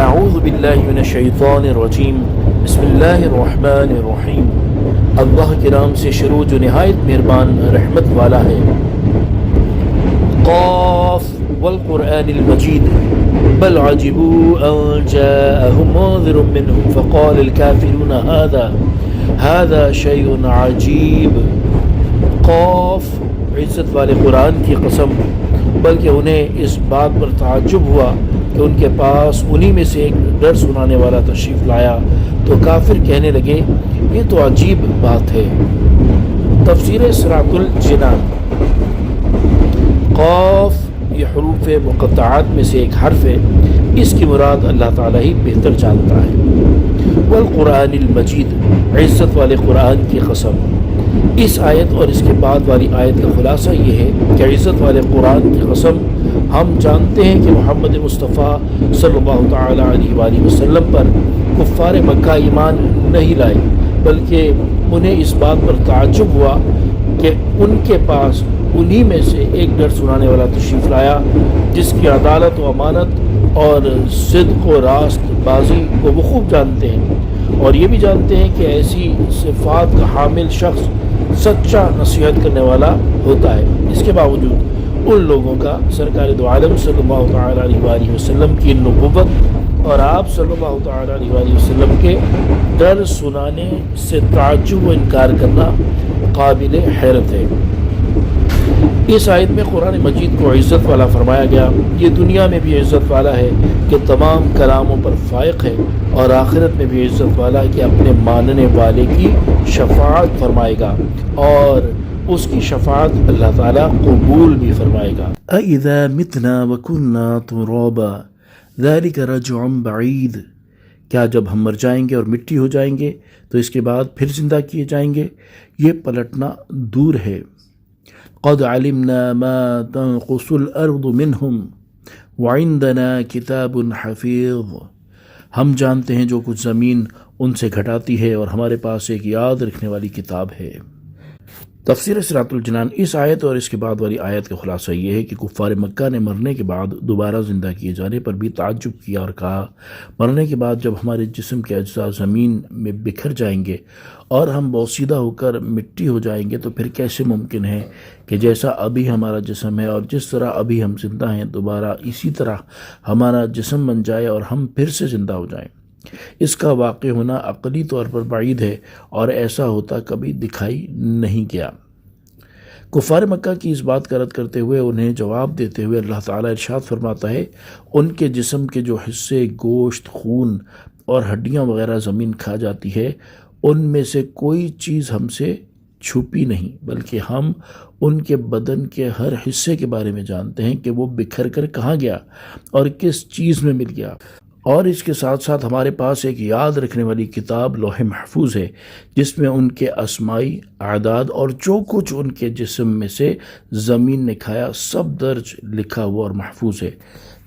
اعوذ باللہ من الشیطان الرجیم بسم اللہ الرحمن الرحیم۔ اللہ کے نام سے شروع جو نہایت مہربان رحمت والا ہے۔ قاف والقرآن المجید بل عجبوا ان جاءهم منذر منهم فقال الكافرون هذا شيء عجیب۔ قاف عزت والے قرآن کی قسم، بلکہ انہیں اس بات پر تعجب ہوا کہ ان کے پاس انہی میں سے ایک ڈر سنانے والا تشریف لایا تو کافر کہنے لگے یہ تو عجیب بات ہے۔ تفسیر صراط الجنان۔ قاف یہ حروف مقطعات میں سے ایک حرف ہے، اس کی مراد اللہ تعالیٰ ہی بہتر جانتا ہے۔ والقرآن المجید، عزت والے قرآن کی قسم۔ اس آیت اور اس کے بعد والی آیت کا خلاصہ یہ ہے کہ عزت والے قرآن کی قسم، ہم جانتے ہیں کہ محمد مصطفیٰ صلی اللہ تعالی علیہ وآلہ وسلم پر کفار مکہ ایمان نہیں لائے، بلکہ انہیں اس بات پر تعجب ہوا کہ ان کے پاس انہی میں سے ایک ڈر سنانے والا تشریف لایا جس کی عدالت و امانت اور صدق و راست بازی کو وہ خوب جانتے ہیں، اور یہ بھی جانتے ہیں کہ ایسی صفات کا حامل شخص سچا نصیحت کرنے والا ہوتا ہے۔ اس کے باوجود ان لوگوں کا سرکار دو عالم صلی اللہ تعالی علیہ وآلہ وسلم کی نبوت اور آپ صلی اللہ تعالی علیہ وآلہ وسلم کے ڈر سنانے سے تعجب و انکار کرنا قابل حیرت ہے۔ اس آیت میں قرآن مجید کو عزت والا فرمایا گیا، یہ دنیا میں بھی عزت والا ہے کہ تمام کلاموں پر فائق ہے، اور آخرت میں بھی عزت والا کہ اپنے ماننے والے کی شفاعت فرمائے گا، اور اس کی شفاعت اللہ تعالیٰ قبول بھی فرمائے گا۔ اَإِذَا مِتْنَا وَكُنَّا تُرَابًا ذَلِكَ رَجْعٌ بَعِيدٌ، کیا جب ہم مر جائیں گے اور مٹی ہو جائیں گے تو اس کے بعد پھر زندہ کیے جائیں گے؟ یہ پلٹنا دور ہے۔ قَدْ عَلِمْنَا مَا تَنْقُصُ الْأَرْضُ مِنْهُمْ وَعِنْدَنَا كِتَابٌ حَفِيظٌ، ہم جانتے ہیں جو کچھ زمین ان سے گھٹاتی ہے اور ہمارے پاس ایک یاد رکھنے والی کتاب ہے۔ تفسیر صراط الجنان۔ اس آیت اور اس کے بعد والی آیت کا خلاصہ یہ ہے کہ کفار مکہ نے مرنے کے بعد دوبارہ زندہ کیے جانے پر بھی تعجب کیا اور کہا، مرنے کے بعد جب ہمارے جسم کے اجزاء زمین میں بکھر جائیں گے اور ہم بوسیدہ ہو کر مٹی ہو جائیں گے تو پھر کیسے ممکن ہے کہ جیسا ابھی ہمارا جسم ہے اور جس طرح ابھی ہم زندہ ہیں دوبارہ اسی طرح ہمارا جسم بن جائے اور ہم پھر سے زندہ ہو جائیں؟ اس کا واقع ہونا عقلی طور پر بعید ہے، اور ایسا ہوتا کبھی دکھائی نہیں گیا۔ کفار مکہ کی اس بات کا رد کرتے ہوئے انہیں جواب دیتے ہوئے اللہ تعالیٰ ارشاد فرماتا ہے، ان کے جسم کے جو حصے گوشت، خون اور ہڈیاں وغیرہ زمین کھا جاتی ہے، ان میں سے کوئی چیز ہم سے چھپی نہیں، بلکہ ہم ان کے بدن کے ہر حصے کے بارے میں جانتے ہیں کہ وہ بکھر کر کہاں گیا اور کس چیز میں مل گیا، اور اس کے ساتھ ساتھ ہمارے پاس ایک یاد رکھنے والی کتاب لوح محفوظ ہے جس میں ان کے اسمائی، اعداد اور جو کچھ ان کے جسم میں سے زمین نے کھایا سب درج لکھا ہوا اور محفوظ ہے۔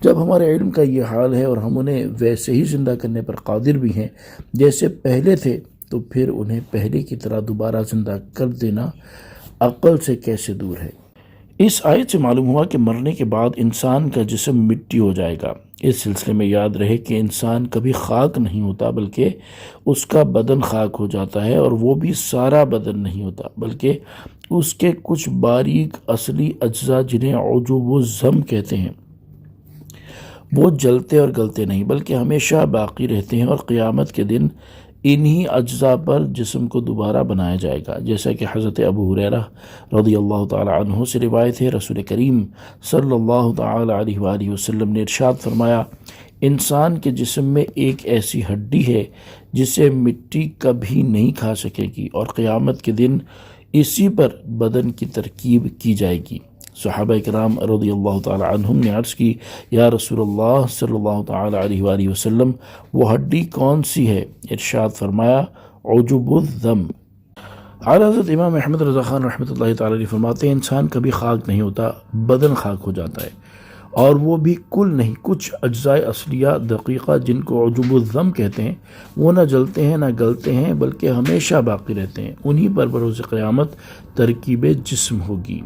جب ہمارے علم کا یہ حال ہے اور ہم انہیں ویسے ہی زندہ کرنے پر قادر بھی ہیں جیسے پہلے تھے، تو پھر انہیں پہلے کی طرح دوبارہ زندہ کر دینا عقل سے کیسے دور ہے؟ اس آیت سے معلوم ہوا کہ مرنے کے بعد انسان کا جسم مٹی ہو جائے گا۔ اس سلسلے میں یاد رہے کہ انسان کبھی خاک نہیں ہوتا، بلکہ اس کا بدن خاک ہو جاتا ہے، اور وہ بھی سارا بدن نہیں ہوتا، بلکہ اس کے کچھ باریک اصلی اجزاء جنہیں عجوب الضم کہتے ہیں وہ جلتے اور گلتے نہیں بلکہ ہمیشہ باقی رہتے ہیں، اور قیامت کے دن انہی اجزاء پر جسم کو دوبارہ بنایا جائے گا، جیسا کہ حضرت ابو ہریرہ رضی اللہ تعالی عنہ سے روایت ہے، رسول کریم صلی اللہ تعالی علیہ وآلہ وسلم نے ارشاد فرمایا، انسان کے جسم میں ایک ایسی ہڈی ہے جسے مٹی کبھی نہیں کھا سکے گی، اور قیامت کے دن اسی پر بدن کی ترکیب کی جائے گی۔ صحابہ کرام رضی اللہ تعالی عنہم نے عرض کی، یا رسول اللہ صلی اللہ تعالی علیہ وآلہ وسلم، وہ ہڈی کون سی ہے؟ ارشاد فرمایا، عجب الضم۔ اعلیٰ حضرت امام احمد رضا خان رحمۃ اللہ تعالی علیہ فرماتے ہیں، انسان کبھی خاک نہیں ہوتا، بدن خاک ہو جاتا ہے، اور وہ بھی کل نہیں، کچھ اجزاء اصلیہ دقیقہ جن کو عجب الضم کہتے ہیں وہ نہ جلتے ہیں نہ گلتے ہیں بلکہ ہمیشہ باقی رہتے ہیں، انہی پر بروز قیامت ترکیب جسم ہوگی۔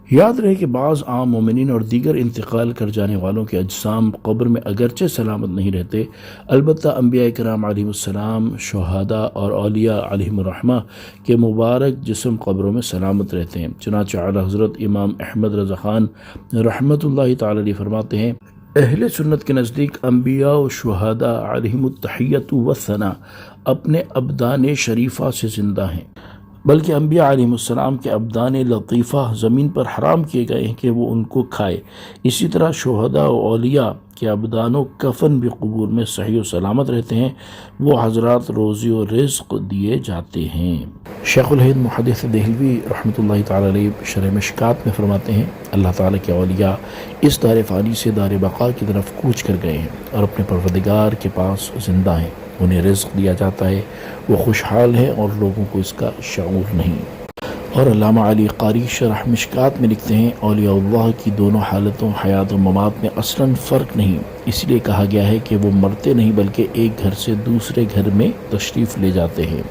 یاد رہے کہ بعض عام مومنین اور دیگر انتقال کر جانے والوں کے اجسام قبر میں اگرچہ سلامت نہیں رہتے، البتہ انبیاء کرام علیہ السلام، شہداء اور اولیاء علیہم الرحمہ کے مبارک جسم قبروں میں سلامت رہتے ہیں۔ چنانچہ اعلیٰ حضرت امام احمد رضا خان رحمۃ اللہ تعالی علیہ فرماتے ہیں، اہل سنت کے نزدیک انبیاء و شہداء علیہم التحیۃ والثناء اپنے ابدان شریفہ سے زندہ ہیں، بلکہ انبیاء علیہ السلام کے ابدان لطیفہ زمین پر حرام کیے گئے ہیں کہ وہ ان کو کھائے۔ اسی طرح شہداء و اولیاء کے ابدان و کفن بھی قبور میں صحیح و سلامت رہتے ہیں، وہ حضرات روزی و رزق دیے جاتے ہیں۔ شیخ الہند محدث دہلوی رحمۃ اللہ تعالی علیہ شرح مشکات میں فرماتے ہیں، اللہ تعالیٰ کے اولیاء اس دار فانی سے دار بقا کی طرف کوچ کر گئے ہیں اور اپنے پروردگار کے پاس زندہ ہیں، انہیں رزق دیا جاتا ہے، وہ خوشحال ہیں اور لوگوں کو اس کا شعور نہیں۔ اور علامہ علی قاری شرح مشکات میں لکھتے ہیں، اولیاء اللہ کی دونوں حالتوں حیات و ممات میں اصلاً فرق نہیں، اس لیے کہا گیا ہے کہ وہ مرتے نہیں بلکہ ایک گھر سے دوسرے گھر میں تشریف لے جاتے ہیں۔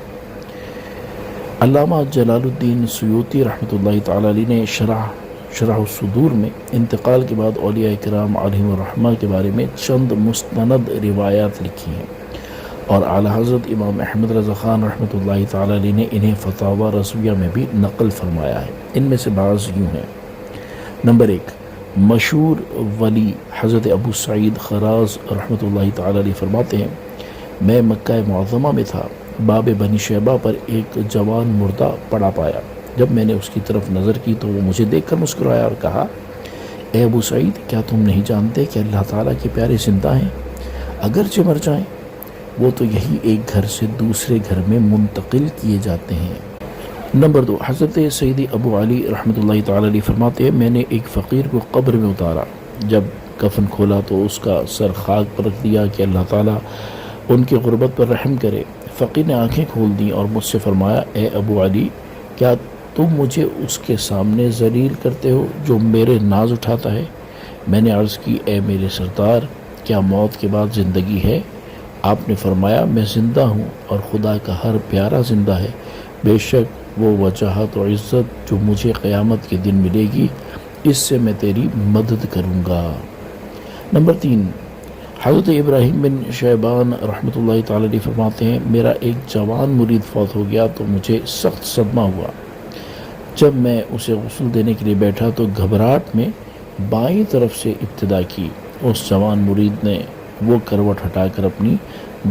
علامہ جلال الدین سیوطی رحمۃ اللہ تعالی علیہ نے شرح الصدور میں انتقال کے بعد اولیاء کرام علیہم الرحمہ کے بارے میں چند مستند روایات لکھی ہیں، اور اعلیٰ حضرت امام احمد رضا خان رحمۃ اللہ تعالی علیہ نے انہیں فتاوی رضویہ میں بھی نقل فرمایا ہے۔ ان میں سے بعض یوں ہیں۔ نمبر 1، مشہور ولی حضرت ابو سعید خراز رحمۃ اللہ تعالی علیہ فرماتے ہیں، میں مکہ معظمہ میں تھا، باب بنی شیبہ پر ایک جوان مردہ پڑا پایا۔ جب میں نے اس کی طرف نظر کی تو وہ مجھے دیکھ کر مسکرایا اور کہا، اے ابو سعید، کیا تم نہیں جانتے کہ اللہ تعالیٰ کے پیارے زندہ ہیں، اگرچہ مر جائیں؟ وہ تو یہی ایک گھر سے دوسرے گھر میں منتقل کیے جاتے ہیں۔ نمبر 2، حضرت سیدی ابو علی رحمۃ اللہ تعالی علیہ فرماتے ہیں، میں نے ایک فقیر کو قبر میں اتارا، جب کفن کھولا تو اس کا سر خاک پر رکھ دیا کہ اللہ تعالیٰ ان کی غربت پر رحم کرے۔ فقیر نے آنکھیں کھول دیں اور مجھ سے فرمایا، اے ابو علی، کیا تم مجھے اس کے سامنے ذلیل کرتے ہو جو میرے ناز اٹھاتا ہے؟ میں نے عرض کی، اے میرے سردار، کیا موت کے بعد زندگی ہے؟ آپ نے فرمایا، میں زندہ ہوں اور خدا کا ہر پیارا زندہ ہے، بے شک وہ وجاہت و عزت جو مجھے قیامت کے دن ملے گی، اس سے میں تیری مدد کروں گا۔ نمبر 3، حضرت ابراہیم بن شیبان رحمۃ اللہ تعالی علیہ فرماتے ہیں، میرا ایک جوان مرید فوت ہو گیا تو مجھے سخت صدمہ ہوا۔ جب میں اسے غسل دینے کے لیے بیٹھا تو گھبراہٹ میں بائیں طرف سے ابتدا کی، اس جوان مرید نے وہ کروٹ ہٹا کر اپنی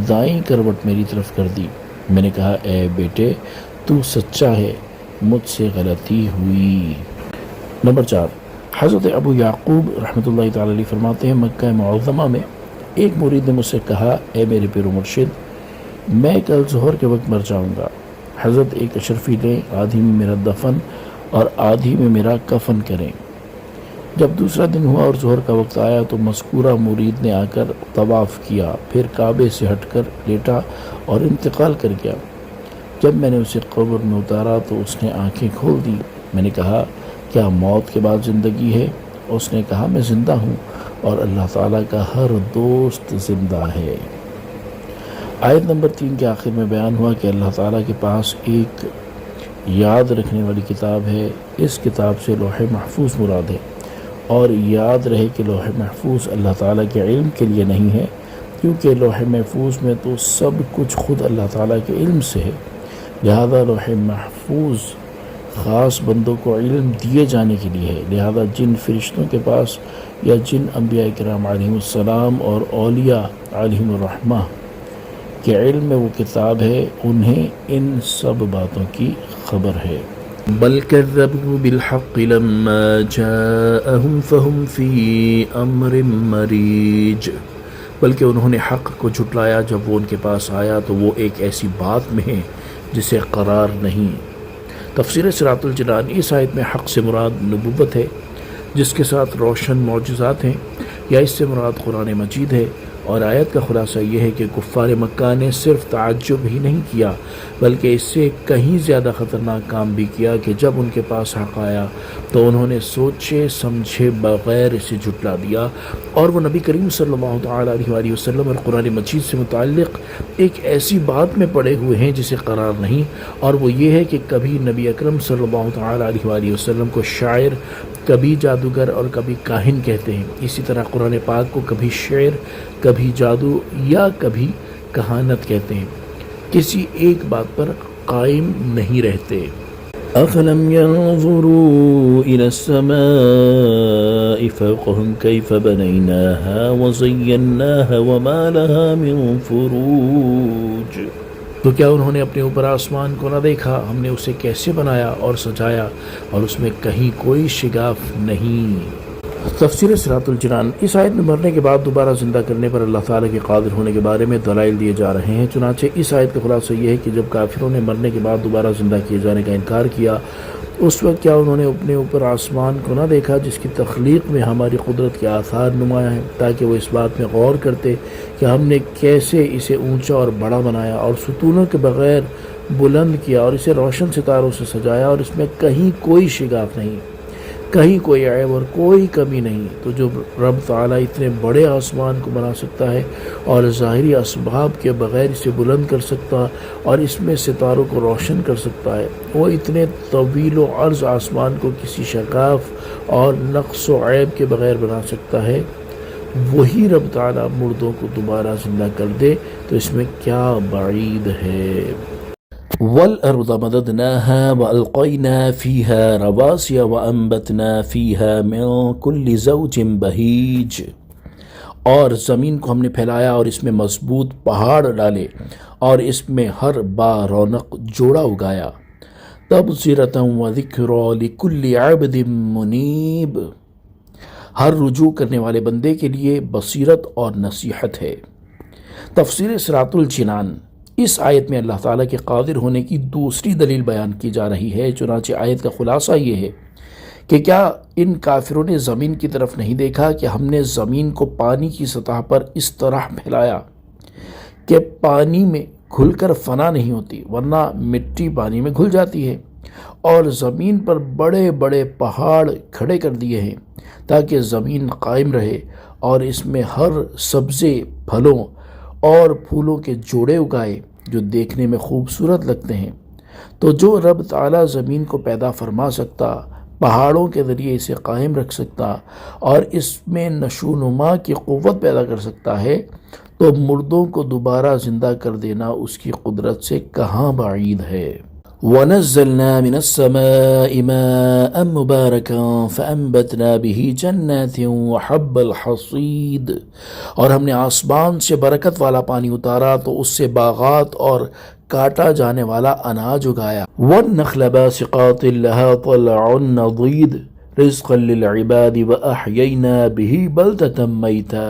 دائیں کروٹ میری طرف کر دی۔ میں نے کہا، اے بیٹے، تو سچا ہے، مجھ سے غلطی ہوئی۔ نمبر 4، حضرت ابو یعقوب رحمۃ اللہ تعالی علیہ فرماتے ہیں، مکہ معظمہ میں ایک مرید نے مجھ سے کہا، اے میرے پیر و مرشد، میں کل ظہر کے وقت مر جاؤں گا، حضرت ایک اشرفی لیں، آدھی میں میرا دفن اور آدھی میں میرا کفن کریں۔ جب دوسرا دن ہوا اور ظہر کا وقت آیا تو مذکورہ مرید نے آ کر طواف کیا، پھر کعبے سے ہٹ کر لیٹا اور انتقال کر گیا۔ جب میں نے اسے قبر میں اتارا تو اس نے آنکھیں کھول دی۔ میں نے کہا، کیا موت کے بعد زندگی ہے؟ اس نے کہا، میں زندہ ہوں اور اللہ تعالیٰ کا ہر دوست زندہ ہے۔ آیت نمبر 3 کے آخر میں بیان ہوا کہ اللہ تعالیٰ کے پاس ایک یاد رکھنے والی کتاب ہے، اس کتاب سے لوح محفوظ مراد ہے، اور یاد رہے کہ لوح محفوظ اللہ تعالیٰ کے علم کے لیے نہیں ہے، کیونکہ لوح محفوظ میں تو سب کچھ خود اللہ تعالیٰ کے علم سے ہے، لہذا لوح محفوظ خاص بندوں کو علم دیے جانے کے لیے ہے، لہذا جن فرشتوں کے پاس یا جن انبیاء کرام علیہم السلام اور اولیاء علیہم الرحمہ کے علم میں وہ کتاب ہے، انہیں ان سب باتوں کی خبر ہے۔ بل كذبوا بالحق لما جاءهم فهم في امر مریج، بلکہ انہوں نے حق کو جھٹلایا جب وہ ان کے پاس آیا تو وہ ایک ایسی بات میں ہے جسے قرار نہیں۔ تفسیر صراط الجنان، اس آیت میں حق سے مراد نبوت ہے جس کے ساتھ روشن معجزات ہیں، یا اس سے مراد قرآن مجید ہے، اور آیت کا خلاصہ یہ ہے کہ کفار مکہ نے صرف تعجب ہی نہیں کیا بلکہ اس سے کہیں زیادہ خطرناک کام بھی کیا کہ جب ان کے پاس حق آیا تو انہوں نے سوچے سمجھے بغیر اسے جھٹلا دیا، اور وہ نبی کریم صلی اللہ تعالی علیہ وآلہ وسلم اور قرآن مجید سے متعلق ایک ایسی بات میں پڑے ہوئے ہیں جسے قرار نہیں، اور وہ یہ ہے کہ کبھی نبی اکرم صلی اللہ تعالی علیہ وآلہ وسلم کو شاعر کبھی جادوگر اور کبھی کاہن کہتے ہیں۔ اسی طرح قرآن پاک کو کبھی شعر، کبھی جادو یا کبھی کہانت کہتے ہیں، کسی ایک بات پر قائم نہیں رہتے۔ أَفَلَمْ يَنْظُرُوا إِلَى السَّمَاءِ فَوْقَهُمْ كَيْفَ بَنَيْنَاهَا وَزَيَّنَّاهَا وَمَا لَهَا مِنْ فُرُوجٍ۔ تو کیا انہوں نے اپنے اوپر آسمان کو نہ دیکھا، ہم نے اسے کیسے بنایا اور سجایا، اور اس میں کہیں کوئی شگاف نہیں۔ تفسیر صراط الجنان۔ اس آیت میں مرنے کے بعد دوبارہ زندہ کرنے پر اللہ تعالیٰ کے قادر ہونے کے بارے میں دلائل دیے جا رہے ہیں۔ چنانچہ اس آیت کا خلاصہ یہ ہے کہ جب کافروں نے مرنے کے بعد دوبارہ زندہ کیے جانے کا انکار کیا، اس وقت کیا انہوں نے اپنے اوپر آسمان کو نہ دیکھا جس کی تخلیق میں ہماری قدرت کے آثار نمایاں ہیں، تاکہ وہ اس بات میں غور کرتے کہ ہم نے کیسے اسے اونچا اور بڑا بنایا اور ستونوں کے بغیر بلند کیا اور اسے روشن ستاروں سے سجایا، اور اس میں کہیں کوئی شگاف نہیں، کہیں کوئی عیب اور کوئی کمی نہیں۔ تو جو رب تعالیٰ اتنے بڑے آسمان کو بنا سکتا ہے اور ظاہری اسباب کے بغیر اسے بلند کر سکتا اور اس میں ستاروں کو روشن کر سکتا ہے، وہ اتنے طویل و عرض آسمان کو کسی شگاف اور نقص و عیب کے بغیر بنا سکتا ہے، وہی رب تعالیٰ مردوں کو دوبارہ زندہ کر دے تو اس میں کیا بعید ہے۔ وَالْأَرْضَ مَدَدْنَاهَا وَأَلْقَيْنَا فِيهَا رَوَاسِيَ وَأَنبَتْنَا فِيهَا مِن كُلِّ زَوْجٍ بَهِيجٍ، اور زمین کو ہم نے پھیلایا اور اس میں مضبوط پہاڑ ڈالے اور اس میں ہر بارونق جوڑا اگایا۔ تَبْصِرَةً وَذِكْرَىٰ لِكُلِّ عَبْدٍ مُنِيبٍ، ہر رجوع کرنے والے بندے کے لیے بصیرت اور نصیحت ہے۔ تفسیر صراط الجنان۔ اس آیت میں اللہ تعالیٰ کے قادر ہونے کی دوسری دلیل بیان کی جا رہی ہے۔ چنانچہ آیت کا خلاصہ یہ ہے کہ کیا ان کافروں نے زمین کی طرف نہیں دیکھا کہ ہم نے زمین کو پانی کی سطح پر اس طرح پھیلایا کہ پانی میں گھل کر فنا نہیں ہوتی، ورنہ مٹی پانی میں گھل جاتی ہے، اور زمین پر بڑے بڑے پہاڑ کھڑے کر دیے ہیں تاکہ زمین قائم رہے، اور اس میں ہر سبزے، پھلوں اور پھولوں کے جوڑے اگائے جو دیکھنے میں خوبصورت لگتے ہیں۔ تو جو رب تعالیٰ زمین کو پیدا فرما سکتا، پہاڑوں کے ذریعے اسے قائم رکھ سکتا اور اس میں نشو و نما کی قوت پیدا کر سکتا ہے، تو مردوں کو دوبارہ زندہ کر دینا اس کی قدرت سے کہاں بعید ہے۔ وَنَزَّلْنَا مِنَ السَّمَاءِ مَاءً مُبَارَكًا فَأَنبَتْنَا بِهِ جَنَّاتٍ وَحَبَّ الْحَصِيدِ، اور ہم نے آسمان سے برکت والا پانی اتارا تو اس سے باغات اور کاٹا جانے والا اناج اگایا۔ وَالنَّخْلَ بَاسِقَاتٍ لَهَا طَلْعٌ نَضِيدٌ رِزْقًا لِلْعِبَادِ وَأَحْيَيْنَا بِهِ بَلْدَةً مَيْتًا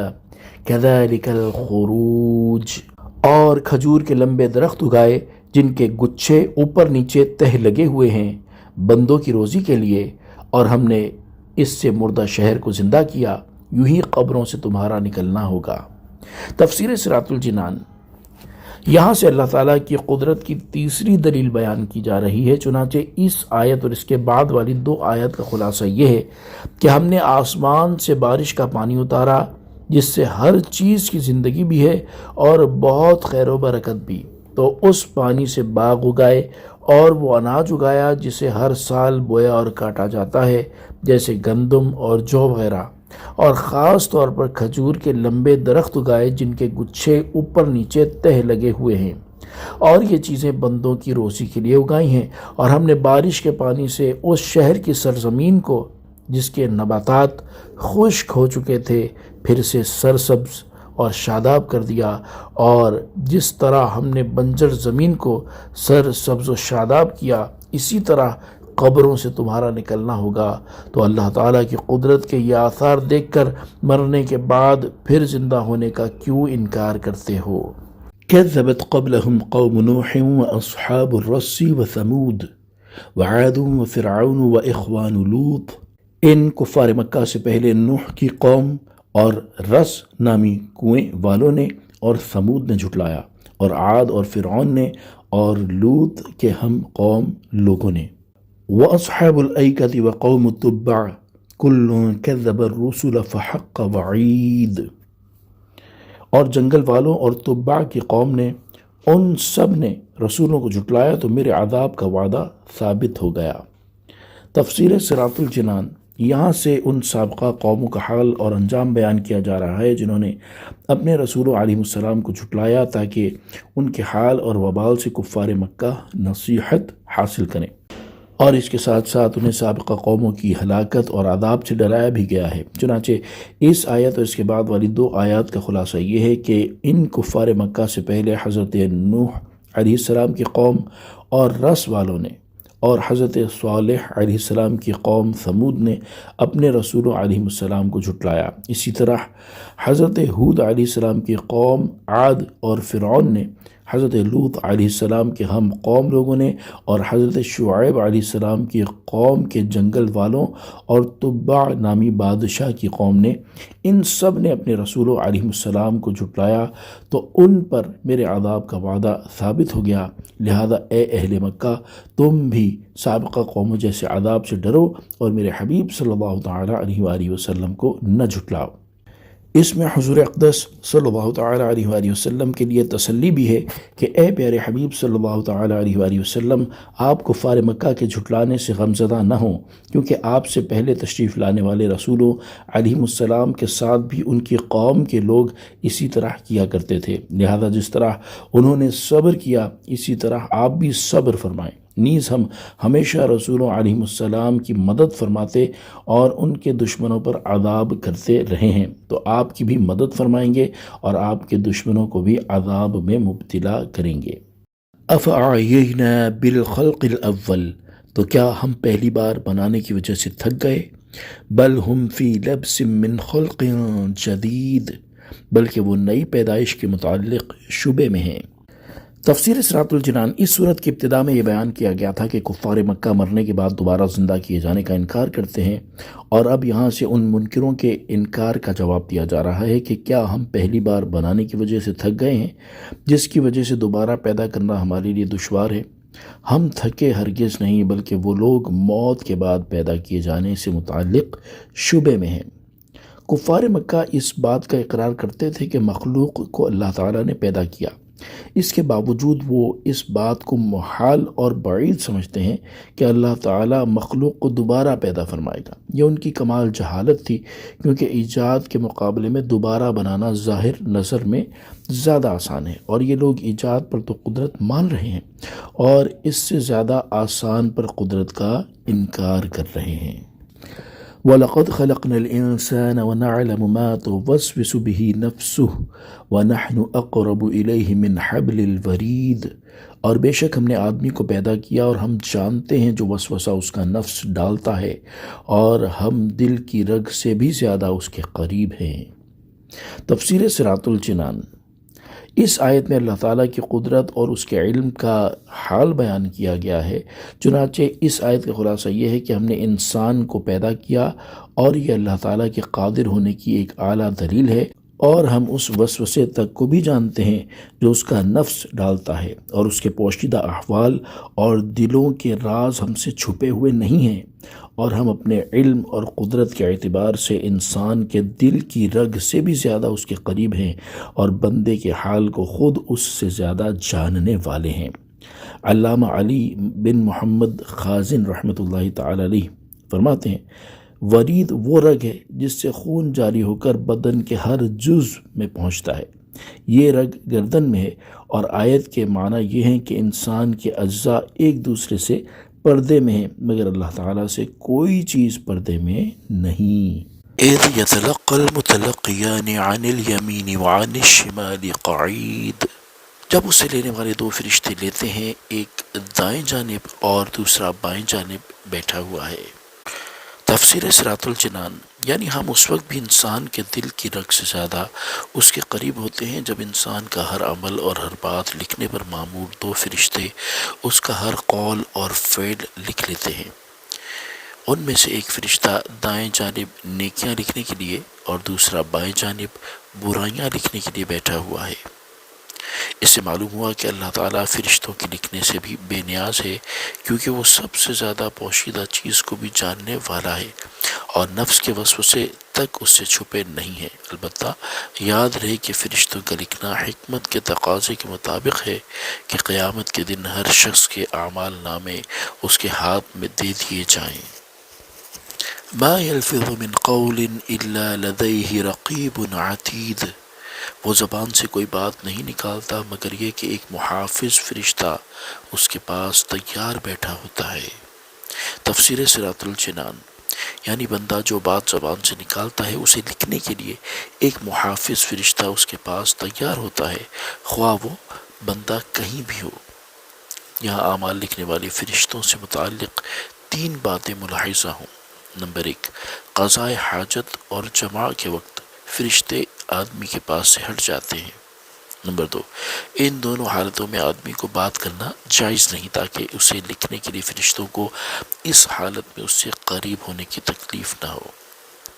كَذَلِكَ الْخُرُوجُ، اور کھجور کے لمبے درخت اگائے جن کے گچھے اوپر نیچے تہ لگے ہوئے ہیں بندوں کی روزی کے لیے، اور ہم نے اس سے مردہ شہر کو زندہ کیا، یوں ہی قبروں سے تمہارا نکلنا ہوگا۔ تفسیر صراط الجنان۔ یہاں سے اللہ تعالیٰ کی قدرت کی تیسری دلیل بیان کی جا رہی ہے۔ چنانچہ اس آیت اور اس کے بعد والی دو آیت کا خلاصہ یہ ہے کہ ہم نے آسمان سے بارش کا پانی اتارا جس سے ہر چیز کی زندگی بھی ہے اور بہت خیر و برکت بھی، تو اس پانی سے باغ اگائے اور وہ اناج اگایا جسے ہر سال بویا اور کاٹا جاتا ہے، جیسے گندم اور جو وغیرہ، اور خاص طور پر کھجور کے لمبے درخت اگائے جن کے گچھے اوپر نیچے تہ لگے ہوئے ہیں، اور یہ چیزیں بندوں کی روزی کے لیے اگائی ہیں۔ اور ہم نے بارش کے پانی سے اس شہر کی سرزمین کو جس کے نباتات خشک ہو چکے تھے پھر سے سرسبز اور شاداب کر دیا، اور جس طرح ہم نے بنجر زمین کو سرسبز و شاداب کیا، اسی طرح قبروں سے تمہارا نکلنا ہوگا۔ تو اللہ تعالیٰ کی قدرت کے یہ آثار دیکھ کر مرنے کے بعد پھر زندہ ہونے کا کیوں انکار کرتے ہو؟ كذبت قبلهم قوم نوح وأصحاب الرس وثمود وعاد وفرعون وإخوان لوط، ان کفار مکہ سے پہلے نوح کی قوم اور رس نامی کنویں والوں نے اور ثمود نے جھٹلایا، اور عاد اور فرعون نے اور لوط کے ہم قوم لوگوں نے۔ وَأَصْحَابُ الْأَيْكَةِ وَقَوْمُ التُّبَّعِ كُلٌّ كَذَّبَ الرُّسُلَ فَحَقَّ وَعِيدِ، اور جنگل والوں اور تبع کی قوم نے، ان سب نے رسولوں کو جھٹلایا تو میرے عذاب کا وعدہ ثابت ہو گیا۔ تفسیر صراط الجنان۔ یہاں سے ان سابقہ قوموں کا حال اور انجام بیان کیا جا رہا ہے جنہوں نے اپنے رسولوں علیہ السلام کو جھٹلایا، تاکہ ان کے حال اور وبال سے کفار مکہ نصیحت حاصل کریں، اور اس کے ساتھ ساتھ انہیں سابقہ قوموں کی ہلاکت اور عذاب سے ڈرایا بھی گیا ہے۔ چنانچہ اس آیت اور اس کے بعد والی 2 آیات کا خلاصہ یہ ہے کہ ان کفار مکہ سے پہلے حضرت نوح علیہ السلام کی قوم اور رس والوں نے، اور حضرت صالح علیہ السلام کی قوم ثمود نے اپنے رسولوں علیہ السلام کو جھٹلایا۔ اسی طرح حضرت ہود علیہ السلام کی قوم عاد اور فرعون نے، حضرت لوط علیہ السلام کے ہم قوم لوگوں نے، اور حضرت شعیب علیہ السلام کی قوم کے جنگل والوں اور تبع نامی بادشاہ کی قوم نے، ان سب نے اپنے رسولوں علیہ السلام کو جھٹلایا، تو ان پر میرے عذاب کا وعدہ ثابت ہو گیا۔ لہذا اے اہل مکہ، تم بھی سابقہ قوموں جیسے عذاب سے ڈرو اور میرے حبیب صلی اللہ تعالیٰ علیہ وآلہ وسلم کو نہ جھٹلاؤ۔ اس میں حضور اقدس صلی اللہ تعالیٰ علیہ وآلہ وسلم کے لیے تسلی بھی ہے کہ اے پیارے حبیب صلی اللہ تعالیٰ علیہ وآلہ وسلم، آپ کفار مکہ کے جھٹلانے سے غمزدہ نہ ہوں، کیونکہ آپ سے پہلے تشریف لانے والے رسولوں علیہ السلام کے ساتھ بھی ان کی قوم کے لوگ اسی طرح کیا کرتے تھے۔ لہذا جس طرح انہوں نے صبر کیا، اسی طرح آپ بھی صبر فرمائیں۔ نیز ہم ہمیشہ رسولوں علیہ السلام کی مدد فرماتے اور ان کے دشمنوں پر عذاب کرتے رہے ہیں، تو آپ کی بھی مدد فرمائیں گے اور آپ کے دشمنوں کو بھی عذاب میں مبتلا کریں گے۔ افعینا بالخلق الاول، تو کیا ہم پہلی بار بنانے کی وجہ سے تھک گئے؟ بل ہم فی لبس من خلق جدید، بلکہ وہ نئی پیدائش کے متعلق شبے میں ہیں۔ تفسیر صراط الجنان۔ اس صورت کی ابتدا میں یہ بیان کیا گیا تھا کہ کفار مکہ مرنے کے بعد دوبارہ زندہ کیے جانے کا انکار کرتے ہیں، اور اب یہاں سے ان منکروں کے انکار کا جواب دیا جا رہا ہے کہ کیا ہم پہلی بار بنانے کی وجہ سے تھک گئے ہیں، جس کی وجہ سے دوبارہ پیدا کرنا ہمارے لیے دشوار ہے؟ ہم تھکے ہرگز نہیں، بلکہ وہ لوگ موت کے بعد پیدا کیے جانے سے متعلق شبے میں ہیں۔ کفار مکہ اس بات کا اقرار کرتے تھے کہ مخلوق کو اللہ تعالیٰ نے پیدا کیا، اس کے باوجود وہ اس بات کو محال اور بعید سمجھتے ہیں کہ اللہ تعالیٰ مخلوق کو دوبارہ پیدا فرمائے گا۔ یہ ان کی کمال جہالت تھی، کیونکہ ایجاد کے مقابلے میں دوبارہ بنانا ظاہر نظر میں زیادہ آسان ہے، اور یہ لوگ ایجاد پر تو قدرت مان رہے ہیں اور اس سے زیادہ آسان پر قدرت کا انکار کر رہے ہیں۔ وَلَقَدْ خَلَقْنَا الْإِنسَانَ وَنَعْلَمُ مَا تُوَسْوِسُ بِهِ نَفْسُهُ وَنَحْنُ أَقْرَبُ إِلَيْهِ مِنْ حَبْلِ الْوَرِيدِ، اور بے شک ہم نے آدمی کو پیدا کیا اور ہم جانتے ہیں جو وسوسہ اس کا نفس ڈالتا ہے، اور ہم دل کی رگ سے بھی زیادہ اس کے قریب ہیں۔ تفسیر صراط الجنان۔ اس آیت میں اللہ تعالیٰ کی قدرت اور اس کے علم کا حال بیان کیا گیا ہے۔ چنانچہ اس آیت کا خلاصہ یہ ہے کہ ہم نے انسان کو پیدا کیا، اور یہ اللہ تعالیٰ کے قادر ہونے کی ایک اعلیٰ دلیل ہے، اور ہم اس وسوسے تک کو بھی جانتے ہیں جو اس کا نفس ڈالتا ہے، اور اس کے پوشیدہ احوال اور دلوں کے راز ہم سے چھپے ہوئے نہیں ہیں، اور ہم اپنے علم اور قدرت کے اعتبار سے انسان کے دل کی رگ سے بھی زیادہ اس کے قریب ہیں، اور بندے کے حال کو خود اس سے زیادہ جاننے والے ہیں۔ علامہ علی بن محمد خازن رحمۃ اللہ تعالی علیہ فرماتے ہیں، ورید وہ رگ ہے جس سے خون جاری ہو کر بدن کے ہر جز میں پہنچتا ہے، یہ رگ گردن میں ہے، اور آیت کے معنی یہ ہیں کہ انسان کے اجزاء ایک دوسرے سے پردے میں ہیں، مگر اللہ تعالیٰ سے کوئی چیز پردے میں نہیں۔ اذ يتلقى المتلقيان عن اليمين وعن الشمال قعيد، جب اسے لینے والے 2 فرشتے لیتے ہیں، ایک دائیں جانب اور دوسرا بائیں جانب بیٹھا ہوا ہے۔ تفسیر صراط الجنان۔ یعنی ہم اس وقت بھی انسان کے دل کی رگ سے زیادہ اس کے قریب ہوتے ہیں جب انسان کا ہر عمل اور ہر بات لکھنے پر مامور 2 فرشتے اس کا ہر قول اور فعل لکھ لیتے ہیں۔ ان میں سے ایک فرشتہ دائیں جانب نیکیاں لکھنے کے لیے اور دوسرا بائیں جانب برائیاں لکھنے کے لیے بیٹھا ہوا ہے۔ اس سے معلوم ہوا کہ اللہ تعالیٰ فرشتوں کے لکھنے سے بھی بے نیاز ہے، کیونکہ وہ سب سے زیادہ پوشیدہ چیز کو بھی جاننے والا ہے، اور نفس کے وسوسے تک اس سے چھپے نہیں ہیں۔ البتہ یاد رہے کہ فرشتوں کا لکھنا حکمت کے تقاضے کے مطابق ہے کہ قیامت کے دن ہر شخص کے اعمال نامے اس کے ہاتھ میں دے دیے جائیں۔ ما يلفظ من قول الا لديه رقیب عتید، وہ زبان سے کوئی بات نہیں نکالتا مگر یہ کہ ایک محافظ فرشتہ اس کے پاس تیار بیٹھا ہوتا ہے۔ تفسیر صراط الجنان، یعنی بندہ جو بات زبان سے نکالتا ہے اسے لکھنے کے لیے ایک محافظ فرشتہ اس کے پاس تیار ہوتا ہے، خواہ وہ بندہ کہیں بھی ہو۔ یہاں اعمال لکھنے والے فرشتوں سے متعلق 3 باتیں ملاحظہ ہوں۔ نمبر 1، قضاء حاجت اور جماع کے وقت فرشتے آدمی کے پاس سے ہٹ جاتے ہیں۔ نمبر 2، ان دونوں حالتوں میں آدمی کو بات کرنا جائز نہیں تاکہ اسے لکھنے کے لیے فرشتوں کو اس حالت میں اس سے قریب ہونے کی تکلیف نہ ہو۔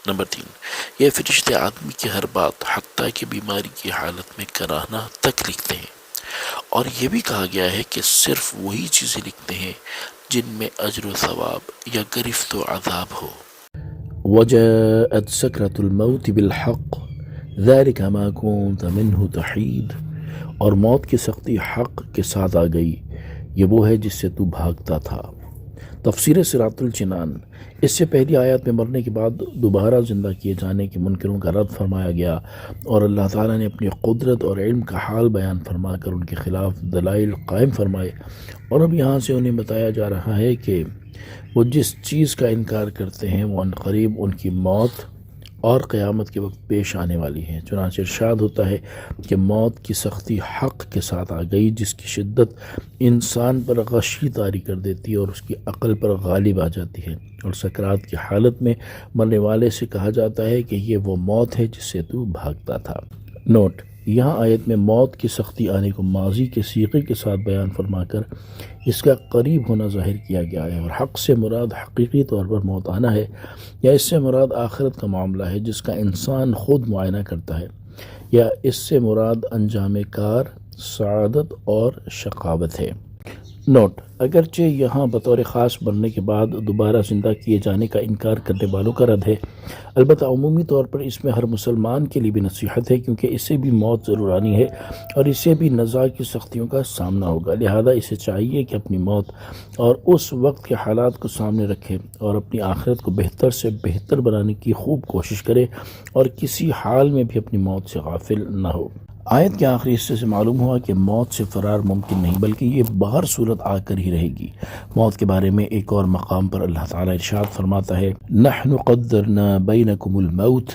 نمبر 3، یہ فرشتے آدمی کی ہر بات حتیٰ کہ بیماری کی حالت میں کراہنا تک لکھتے ہیں، اور یہ بھی کہا گیا ہے کہ صرف وہی چیزیں لکھتے ہیں جن میں اجر و ثواب یا گرفت و عذاب ہو۔ وجاءت سکرۃ الموت بالحق ذلك ما كنت منه تحید، اور موت کی سختی حق کے ساتھ آ گئی، یہ وہ ہے جس سے تو بھاگتا تھا۔ تفسیر صراط الجنان، اس سے پہلی آیات میں مرنے کے بعد دوبارہ زندہ کیے جانے کے منکروں کا رد فرمایا گیا، اور اللہ تعالیٰ نے اپنی قدرت اور علم کا حال بیان فرما کر ان کے خلاف دلائل قائم فرمائے، اور اب یہاں سے انہیں بتایا جا رہا ہے کہ وہ جس چیز کا انکار کرتے ہیں وہ عنقریب ان کی موت اور قیامت کے وقت پیش آنے والی ہے۔ چنانچہ ارشاد ہوتا ہے کہ موت کی سختی حق کے ساتھ آ گئی، جس کی شدت انسان پر غشی طاری کر دیتی ہے اور اس کی عقل پر غالب آ جاتی ہے، اور سکرات کی حالت میں مرنے والے سے کہا جاتا ہے کہ یہ وہ موت ہے جس سے تو بھاگتا تھا۔ نوٹ، یہاں آیت میں موت کی سختی آنے کو ماضی کے صیغے کے ساتھ بیان فرما کر اس کا قریب ہونا ظاہر کیا گیا ہے، اور حق سے مراد حقیقی طور پر موت آنا ہے، یا اس سے مراد آخرت کا معاملہ ہے جس کا انسان خود معائنہ کرتا ہے، یا اس سے مراد انجام کار، سعادت اور شقاوت ہے۔ نوٹ، اگرچہ یہاں بطور خاص مرنے کے بعد دوبارہ زندہ کیے جانے کا انکار کرنے والوں کا رد ہے، البتہ عمومی طور پر اس میں ہر مسلمان کے لیے بھی نصیحت ہے، کیونکہ اسے بھی موت ضرور آنی ہے اور اسے بھی نزاع کی سختیوں کا سامنا ہوگا، لہذا اسے چاہیے کہ اپنی موت اور اس وقت کے حالات کو سامنے رکھے اور اپنی آخرت کو بہتر سے بہتر بنانے کی خوب کوشش کرے، اور کسی حال میں بھی اپنی موت سے غافل نہ ہو۔ آیت کے آخری حصے سے معلوم ہوا کہ موت سے فرار ممکن نہیں، بلکہ یہ بہر صورت آ کر ہی رہے گی۔ موت کے بارے میں ایک اور مقام پر اللہ تعالیٰ ارشاد فرماتا ہے، نحن قدرنا بینکم الموت،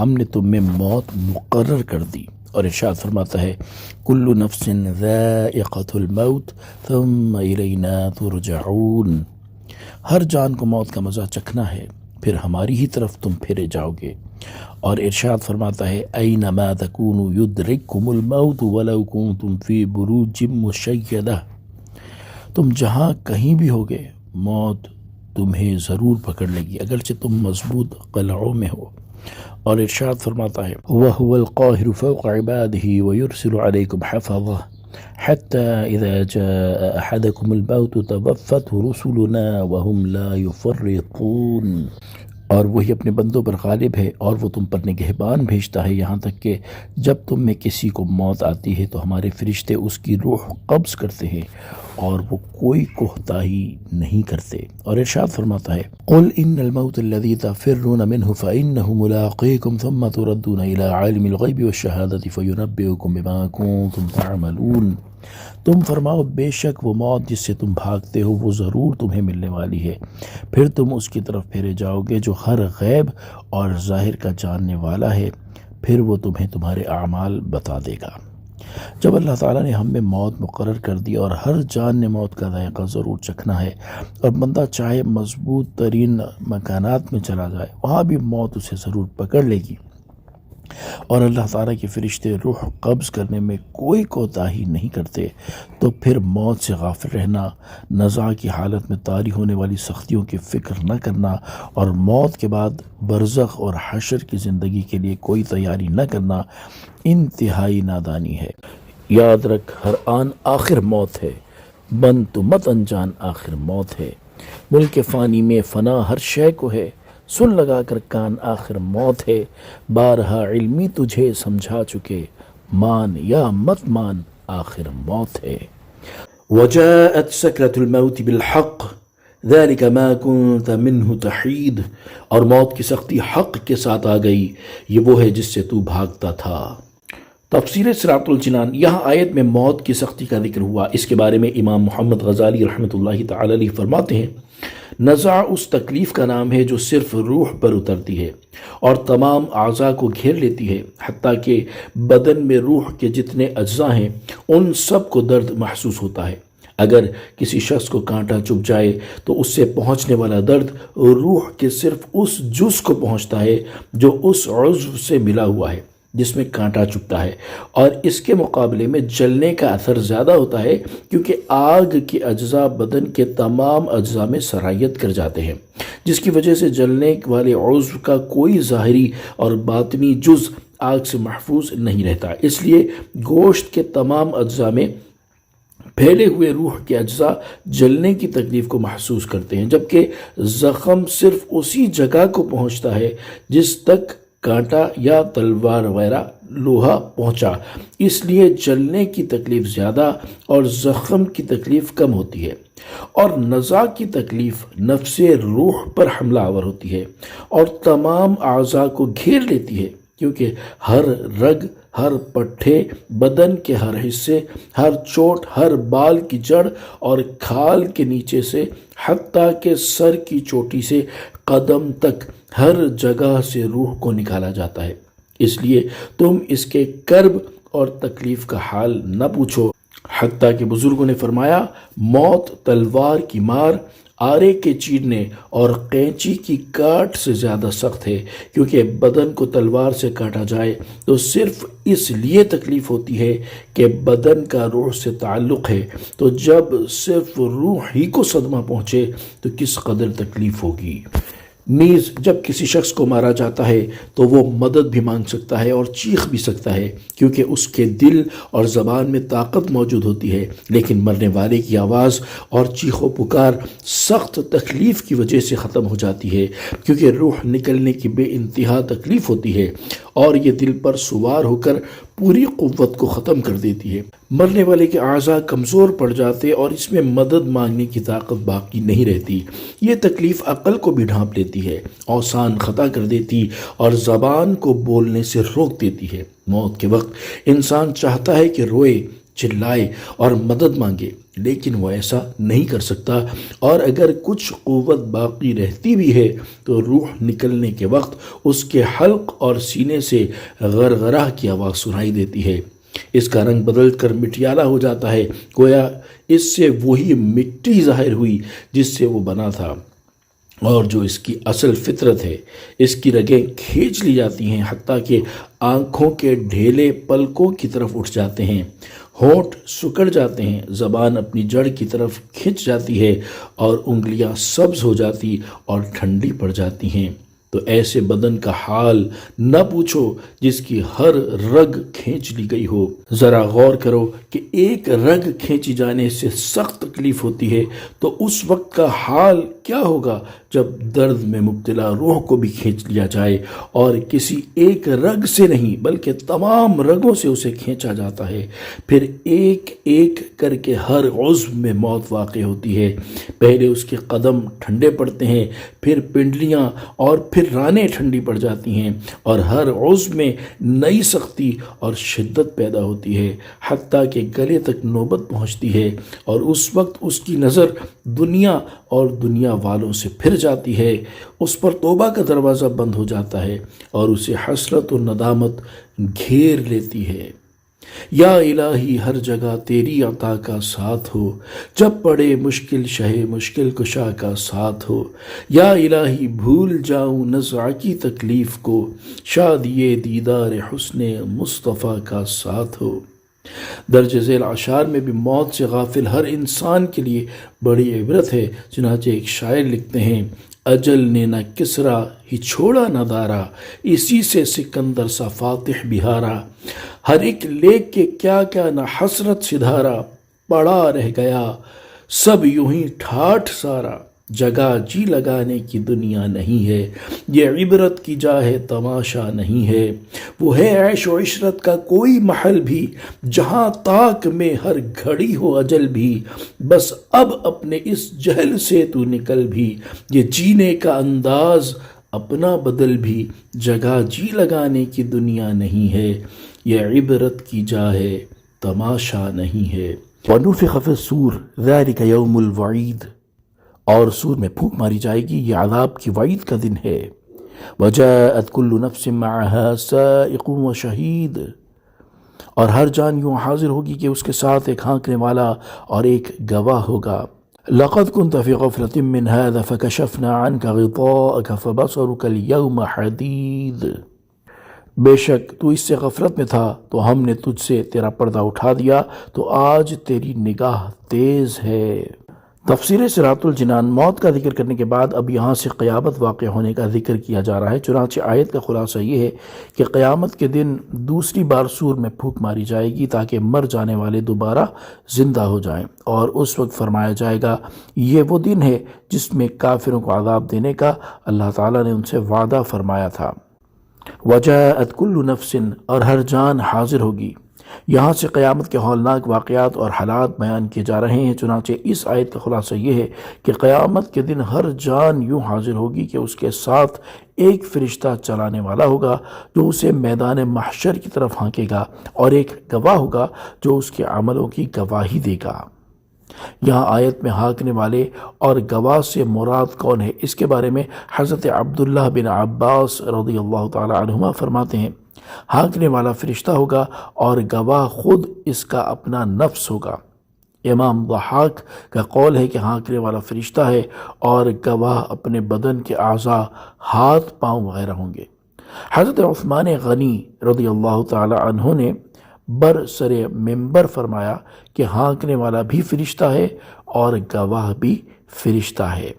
ہم نے تم میں موت مقرر کر دی، اور ارشاد فرماتا ہے، کل نفس ذائقۃ الموت ثم الینا ترجعون، ہر جان کو موت کا مزہ چکھنا ہے، پھر ہماری ہی طرف تم پھرے جاؤ گے۔ اور ارشاد فرماتا ہے، اینما تکونوا یدرککم الموت ولو کنتم فی بروج مشیدہ، تم جہاں کہیں بھی ہوگے موت تمہیں ضرور پکڑ لے گی، اگرچہ تم مضبوط قلعوں میں ہو۔ اور ارشاد فرماتا ہے، وَهُوَ الْقَاهِرُ فَوْقَ عِبَادِهِ وَيُرْسِلُ عَلَيْكُمْ حَفَظَةً حَتَّى إِذَا جَاءَ أَحَدَكُمُ الْمَوْتُ تَوَفَّتْهُ رُسُلُنَا وَهُمْ لَا يُفَرِّطُونَ، اور وہی اپنے بندوں پر غالب ہے اور وہ تم پر نگہبان بھیجتا ہے، یہاں تک کہ جب تم میں کسی کو موت آتی ہے تو ہمارے فرشتے اس کی روح قبض کرتے ہیں اور وہ کوئی کوتاہی نہیں کرتے۔ اور ارشاد فرماتا ہے، قل ان الموت الذي تفرون منه فانه ملاقيكم ثم تردون الى عالم الغیب والشہادة فینبئکم بما کنتم تعملون، تم فرماؤ بے شک وہ موت جس سے تم بھاگتے ہو وہ ضرور تمہیں ملنے والی ہے، پھر تم اس کی طرف پھیرے جاؤ گے جو ہر غیب اور ظاہر کا جاننے والا ہے، پھر وہ تمہیں تمہارے اعمال بتا دے گا۔ جب اللہ تعالیٰ نے ہم میں موت مقرر کر دی اور ہر جان نے موت کا ذائقہ ضرور چکھنا ہے، اور بندہ چاہے مضبوط ترین مکانات میں چلا جائے وہاں بھی موت اسے ضرور پکڑ لے گی، اور اللہ تعالیٰ کے فرشتے روح قبض کرنے میں کوئی کوتاہی نہیں کرتے، تو پھر موت سے غافل رہنا، نزاع کی حالت میں طاری ہونے والی سختیوں کی فکر نہ کرنا، اور موت کے بعد برزخ اور حشر کی زندگی کے لیے کوئی تیاری نہ کرنا انتہائی نادانی ہے۔ یاد رکھ، ہر آن آخر موت ہے، بن تو مت انجان آخر موت ہے، ملک فانی میں فنا ہر شے کو ہے، سن لگا کر کان آخر موت ہے، بارہا علمی تجھے سمجھا چکے، مان یا مت مان آخر موت ہے۔ وجاءت سکرۃ الموت بالحق ذَلِكَ مَا كُنْتَ مِنْهُ تَحِيدُ، اور موت کی سختی حق کے ساتھ آ گئی، یہ وہ ہے جس سے تو بھاگتا تھا۔ تفسیر صراط الجنان، یہاں آیت میں موت کی سختی کا ذکر ہوا۔ اس کے بارے میں امام محمد غزالی رحمۃ اللہ تعالی علیہ فرماتے ہیں، نزع اس تکلیف کا نام ہے جو صرف روح پر اترتی ہے اور تمام اعضاء کو گھیر لیتی ہے، حتیٰ کہ بدن میں روح کے جتنے اجزاء ہیں ان سب کو درد محسوس ہوتا ہے۔ اگر کسی شخص کو کانٹا چبھ جائے تو اس سے پہنچنے والا درد روح کے صرف اس جز کو پہنچتا ہے جو اس عضو سے ملا ہوا ہے جس میں کانٹا چبھتا ہے، اور اس کے مقابلے میں جلنے کا اثر زیادہ ہوتا ہے، کیونکہ آگ کے اجزاء بدن کے تمام اجزاء میں سرایت کر جاتے ہیں، جس کی وجہ سے جلنے والے عضو کا کوئی ظاہری اور باطنی جز آگ سے محفوظ نہیں رہتا۔ اس لیے گوشت کے تمام اجزاء میں پھیلے ہوئے روح کے اجزاء جلنے کی تکلیف کو محسوس کرتے ہیں، جبکہ زخم صرف اسی جگہ کو پہنچتا ہے جس تک کانٹا یا تلوار وغیرہ لوہا پہنچا، اس لیے جلنے کی تکلیف زیادہ اور زخم کی تکلیف کم ہوتی ہے۔ اور نزع کی تکلیف نفس روح پر حملہ آور ہوتی ہے اور تمام اعضاء کو گھیر لیتی ہے، کیونکہ ہر رگ، ہر پٹھے، بدن کے ہر حصے، ہر چوٹ، ہر بال کی جڑ اور کھال کے نیچے سے حتیٰ کہ سر کی چوٹی سے قدم تک ہر جگہ سے روح کو نکالا جاتا ہے۔ اس لیے تم اس کے کرب اور تکلیف کا حال نہ پوچھو، حتیٰ کہ بزرگوں نے فرمایا، موت تلوار کی مار، آرے کے چیرنے اور قینچی کی کاٹ سے زیادہ سخت ہے، کیونکہ بدن کو تلوار سے کاٹا جائے تو صرف اس لیے تکلیف ہوتی ہے کہ بدن کا روح سے تعلق ہے، تو جب صرف روح ہی کو صدمہ پہنچے تو کس قدر تکلیف ہوگی۔ نیز جب کسی شخص کو مارا جاتا ہے تو وہ مدد بھی مانگ سکتا ہے اور چیخ بھی سکتا ہے، کیونکہ اس کے دل اور زبان میں طاقت موجود ہوتی ہے، لیکن مرنے والے کی آواز اور چیخ و پکار سخت تکلیف کی وجہ سے ختم ہو جاتی ہے، کیونکہ روح نکلنے کی بے انتہا تکلیف ہوتی ہے اور یہ دل پر سوار ہو کر پوری قوت کو ختم کر دیتی ہے۔ مرنے والے کے اعضاء کمزور پڑ جاتے اور اس میں مدد مانگنے کی طاقت باقی نہیں رہتی۔ یہ تکلیف عقل کو بھی ڈھانپ لیتی ہے، اوسان خطا کر دیتی اور زبان کو بولنے سے روک دیتی ہے۔ موت کے وقت انسان چاہتا ہے کہ روئے، چلائے اور مدد مانگے، لیکن وہ ایسا نہیں کر سکتا، اور اگر کچھ قوت باقی رہتی بھی ہے تو روح نکلنے کے وقت اس کے حلق اور سینے سے غرغرہ کی آواز سنائی دیتی ہے۔ اس کا رنگ بدل کر مٹیالہ ہو جاتا ہے، گویا اس سے وہی مٹی ظاہر ہوئی جس سے وہ بنا تھا، اور جو اس کی اصل فطرت ہے۔ اس کی رگیں کھینچ لی جاتی ہیں، حتیٰ کہ آنکھوں کے ڈھیلے پلکوں کی طرف اٹھ جاتے ہیں، ہونٹ سکڑ جاتے ہیں، زبان اپنی جڑ کی طرف کھنچ جاتی ہے اور انگلیاں سبز ہو جاتی اور ٹھنڈی پڑ جاتی ہیں۔ تو ایسے بدن کا حال نہ پوچھو جس کی ہر رگ کھینچ لی گئی ہو۔ ذرا غور کرو کہ ایک رگ کھینچی جانے سے سخت تکلیف ہوتی ہے تو اس وقت کا حال کیا ہوگا جب درد میں مبتلا روح کو بھی کھینچ لیا جائے، اور کسی ایک رگ سے نہیں بلکہ تمام رگوں سے اسے کھینچا جاتا ہے۔ پھر ایک ایک کر کے ہر عضو میں موت واقع ہوتی ہے۔ پہلے اس کے قدم ٹھنڈے پڑتے ہیں، پھر پنڈلیاں اور پھر رانیں ٹھنڈی پڑ جاتی ہیں، اور ہر عضو میں نئی سختی اور شدت پیدا ہوتی ہے، حتیٰ کہ گلے تک نوبت پہنچتی ہے، اور اس وقت اس کی نظر دنیا اور دنیا والوں سے پھر جاتی ہے۔ اس پر توبہ کا دروازہ بند ہو جاتا ہے اور اسے حسرت و ندامت گھیر لیتی ہے۔ یا الہی ہر جگہ تیری عطا کا ساتھ ہو، جب پڑے مشکل شہ مشکل کشا کا ساتھ ہو۔ یا الہی بھول جاؤں نزع کی تکلیف کو، شادی دیدار حسن مصطفیٰ کا ساتھ ہو۔ درج ذیل اشعار میں بھی موت سے غافل ہر انسان کے لیے بڑی عبرت ہے۔ چنانچہ ایک شاعر لکھتے ہیں، اجل نے نہ کسرا ہی چھوڑا نہ دارا، اسی سے سکندر سا فاتح بہارا۔ ہر ایک لیک کے کیا کیا نہ حسرت سدھارا، پڑا رہ گیا سب یوں ہی ٹھاٹھ سارا۔ جگہ جی لگانے کی دنیا نہیں ہے، یہ عبرت کی جا ہے تماشا نہیں ہے۔ وہ ہے عیش و عشرت کا کوئی محل بھی، جہاں طاق میں ہر گھڑی ہو اجل بھی، بس اب اپنے اس جہل سے تو نکل بھی، یہ جینے کا انداز اپنا بدل بھی، جگہ جی لگانے کی دنیا نہیں ہے، یہ عبرت کی جا ہے تماشا نہیں ہے۔ وَنُفِخَ فِي الصُّورِ ذَلِكَ يَوْمُ الْوَعِيدِ، اور سور میں پھونک ماری جائے گی، یہ عذاب کی وعید کا دن ہے۔ وَجَاءَتْ كُلُّ نَفْسٍ مَعَهَا سَائِقٌ وَشَهِيدٌ، اور ہر جان یوں حاضر ہوگی کہ اس کے ساتھ ایک ہانکنے والا اور ایک گواہ ہوگا۔ لَقَدْ كُنْتَ فِي غَفْلَةٍ مِّنْ هَذَا فَكَشَفْنَا عَنْكَ غِطَاءَكَ فَبَصَرُكَ الْيَوْمَ حَدِيدٌ، بے شک تو اس سے غفلت میں تھا تو ہم نے تجھ سے تیرا پردہ اٹھا دیا، تو آج تیری نگاہ تیز ہے۔ تفسیر صراط الجنان۔ موت کا ذکر کرنے کے بعد اب یہاں سے قیامت واقع ہونے کا ذکر کیا جا رہا ہے۔ چنانچہ آیت کا خلاصہ یہ ہے کہ قیامت کے دن دوسری بار سور میں پھونک ماری جائے گی تاکہ مر جانے والے دوبارہ زندہ ہو جائیں، اور اس وقت فرمایا جائے گا یہ وہ دن ہے جس میں کافروں کو عذاب دینے کا اللہ تعالیٰ نے ان سے وعدہ فرمایا تھا۔ وجاءت کل نفس، اور ہر جان حاضر ہوگی۔ یہاں سے قیامت کے ہولناک واقعات اور حالات بیان کیے جا رہے ہیں۔ چنانچہ اس آیت کا خلاصہ یہ ہے کہ قیامت کے دن ہر جان یوں حاضر ہوگی کہ اس کے ساتھ ایک فرشتہ چلانے والا ہوگا جو اسے میدان محشر کی طرف ہانکے گا، اور ایک گواہ ہوگا جو اس کے عملوں کی گواہی دے گا۔ یہاں آیت میں ہانکنے والے اور گواہ سے مراد کون ہے، اس کے بارے میں حضرت عبداللہ بن عباس رضی اللہ تعالی عنہما فرماتے ہیں ہانکنے والا فرشتہ ہوگا اور گواہ خود اس کا اپنا نفس ہوگا۔ امام ضحاک کا قول ہے کہ ہانکنے والا فرشتہ ہے اور گواہ اپنے بدن کے اعضاء، ہاتھ پاؤں وغیرہ ہوں گے۔ حضرت عثمان غنی رضی اللہ تعالی عنہ نے برسر ممبر فرمایا کہ ہانکنے والا بھی فرشتہ ہے اور گواہ بھی فرشتہ ہے۔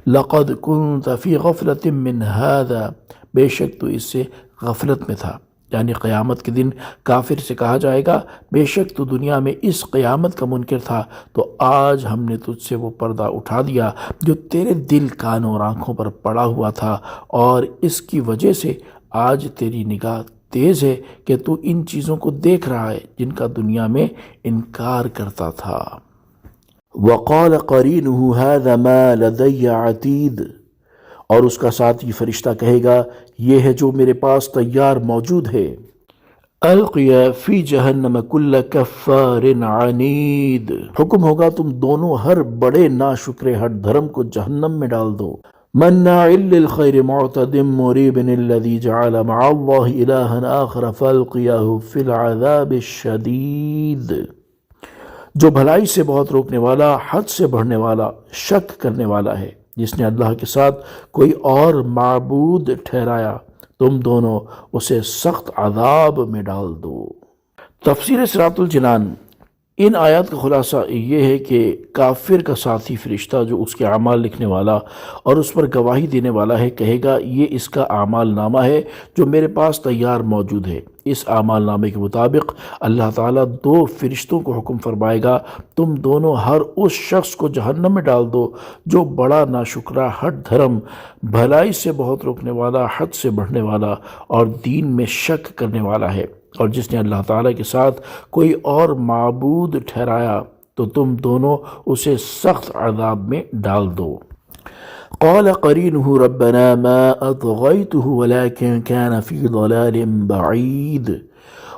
لقد كنت في غفلة من هذا، بے شک تو اس سے غفلت میں تھا، یعنی قیامت کے دن کافر سے کہا جائے گا بے شک تو دنیا میں اس قیامت کا منکر تھا، تو آج ہم نے تجھ سے وہ پردہ اٹھا دیا جو تیرے دل، کانوں اور آنکھوں پر پڑا ہوا تھا، اور اس کی وجہ سے آج تیری نگاہ تیز ہے کہ تو ان چیزوں کو دیکھ رہا ہے جن کا دنیا میں انکار کرتا تھا۔ وقال قرینہ ھذا ما لدی عتید، اور اس کا ساتھی فرشتہ کہے گا یہ ہے جو میرے پاس تیار موجود ہے۔ القی فی جہنم کل کفار عنید، حکم ہوگا تم دونوں ہر بڑے ناشکر ہٹ دھرم کو جہنم میں ڈال دو۔ مناع للخیر معتد مریب الذی جعل مع اللہ الہا آخر فالقیہ فی العذاب الشدید، جو بھلائی سے بہت روکنے والا، حد سے بڑھنے والا، شک کرنے والا ہے، جس نے اللہ کے ساتھ کوئی اور معبود ٹھہرایا، تم دونوں اسے سخت عذاب میں ڈال دو۔ تفسیر صراط الجنان۔ ان آیات کا خلاصہ یہ ہے کہ کافر کا ساتھی فرشتہ جو اس کے اعمال لکھنے والا اور اس پر گواہی دینے والا ہے کہے گا یہ اس کا اعمال نامہ ہے جو میرے پاس تیار موجود ہے۔ اس اعمال نامے کے مطابق اللہ تعالیٰ دو فرشتوں کو حکم فرمائے گا تم دونوں ہر اس شخص کو جہنم میں ڈال دو جو بڑا ناشکرہ، ہٹ دھرم، بھلائی سے بہت روکنے والا، حد سے بڑھنے والا اور دین میں شک کرنے والا ہے، اور جس نے اللہ تعالیٰ کے ساتھ کوئی اور معبود ٹھہرایا تو تم دونوں اسے سخت عذاب میں ڈال دو۔ قال قرینہ ربنا ما اطغیتہ ولکن کان فی ضلال بعید،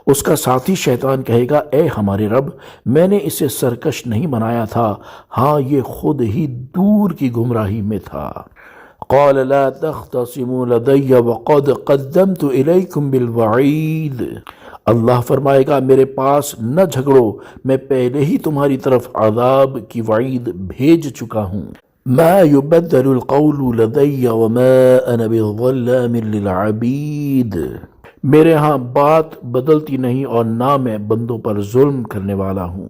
اس کا ساتھی شیطان کہے گا اے ہمارے رب میں نے اسے سرکش نہیں بنایا تھا، ہاں یہ خود ہی دور کی گمراہی میں تھا۔ قال لا تختصموا لدی وقد قدمت الیکم بالوعید، اللہ فرمائے گا میرے پاس نہ جھگڑو، میں پہلے ہی تمہاری طرف عذاب کی وعید بھیج چکا ہوں۔ ما يبدل القول لدی وما انا بظلام للعبید، میرے ہاں بات بدلتی نہیں اور نہ میں بندوں پر ظلم کرنے والا ہوں۔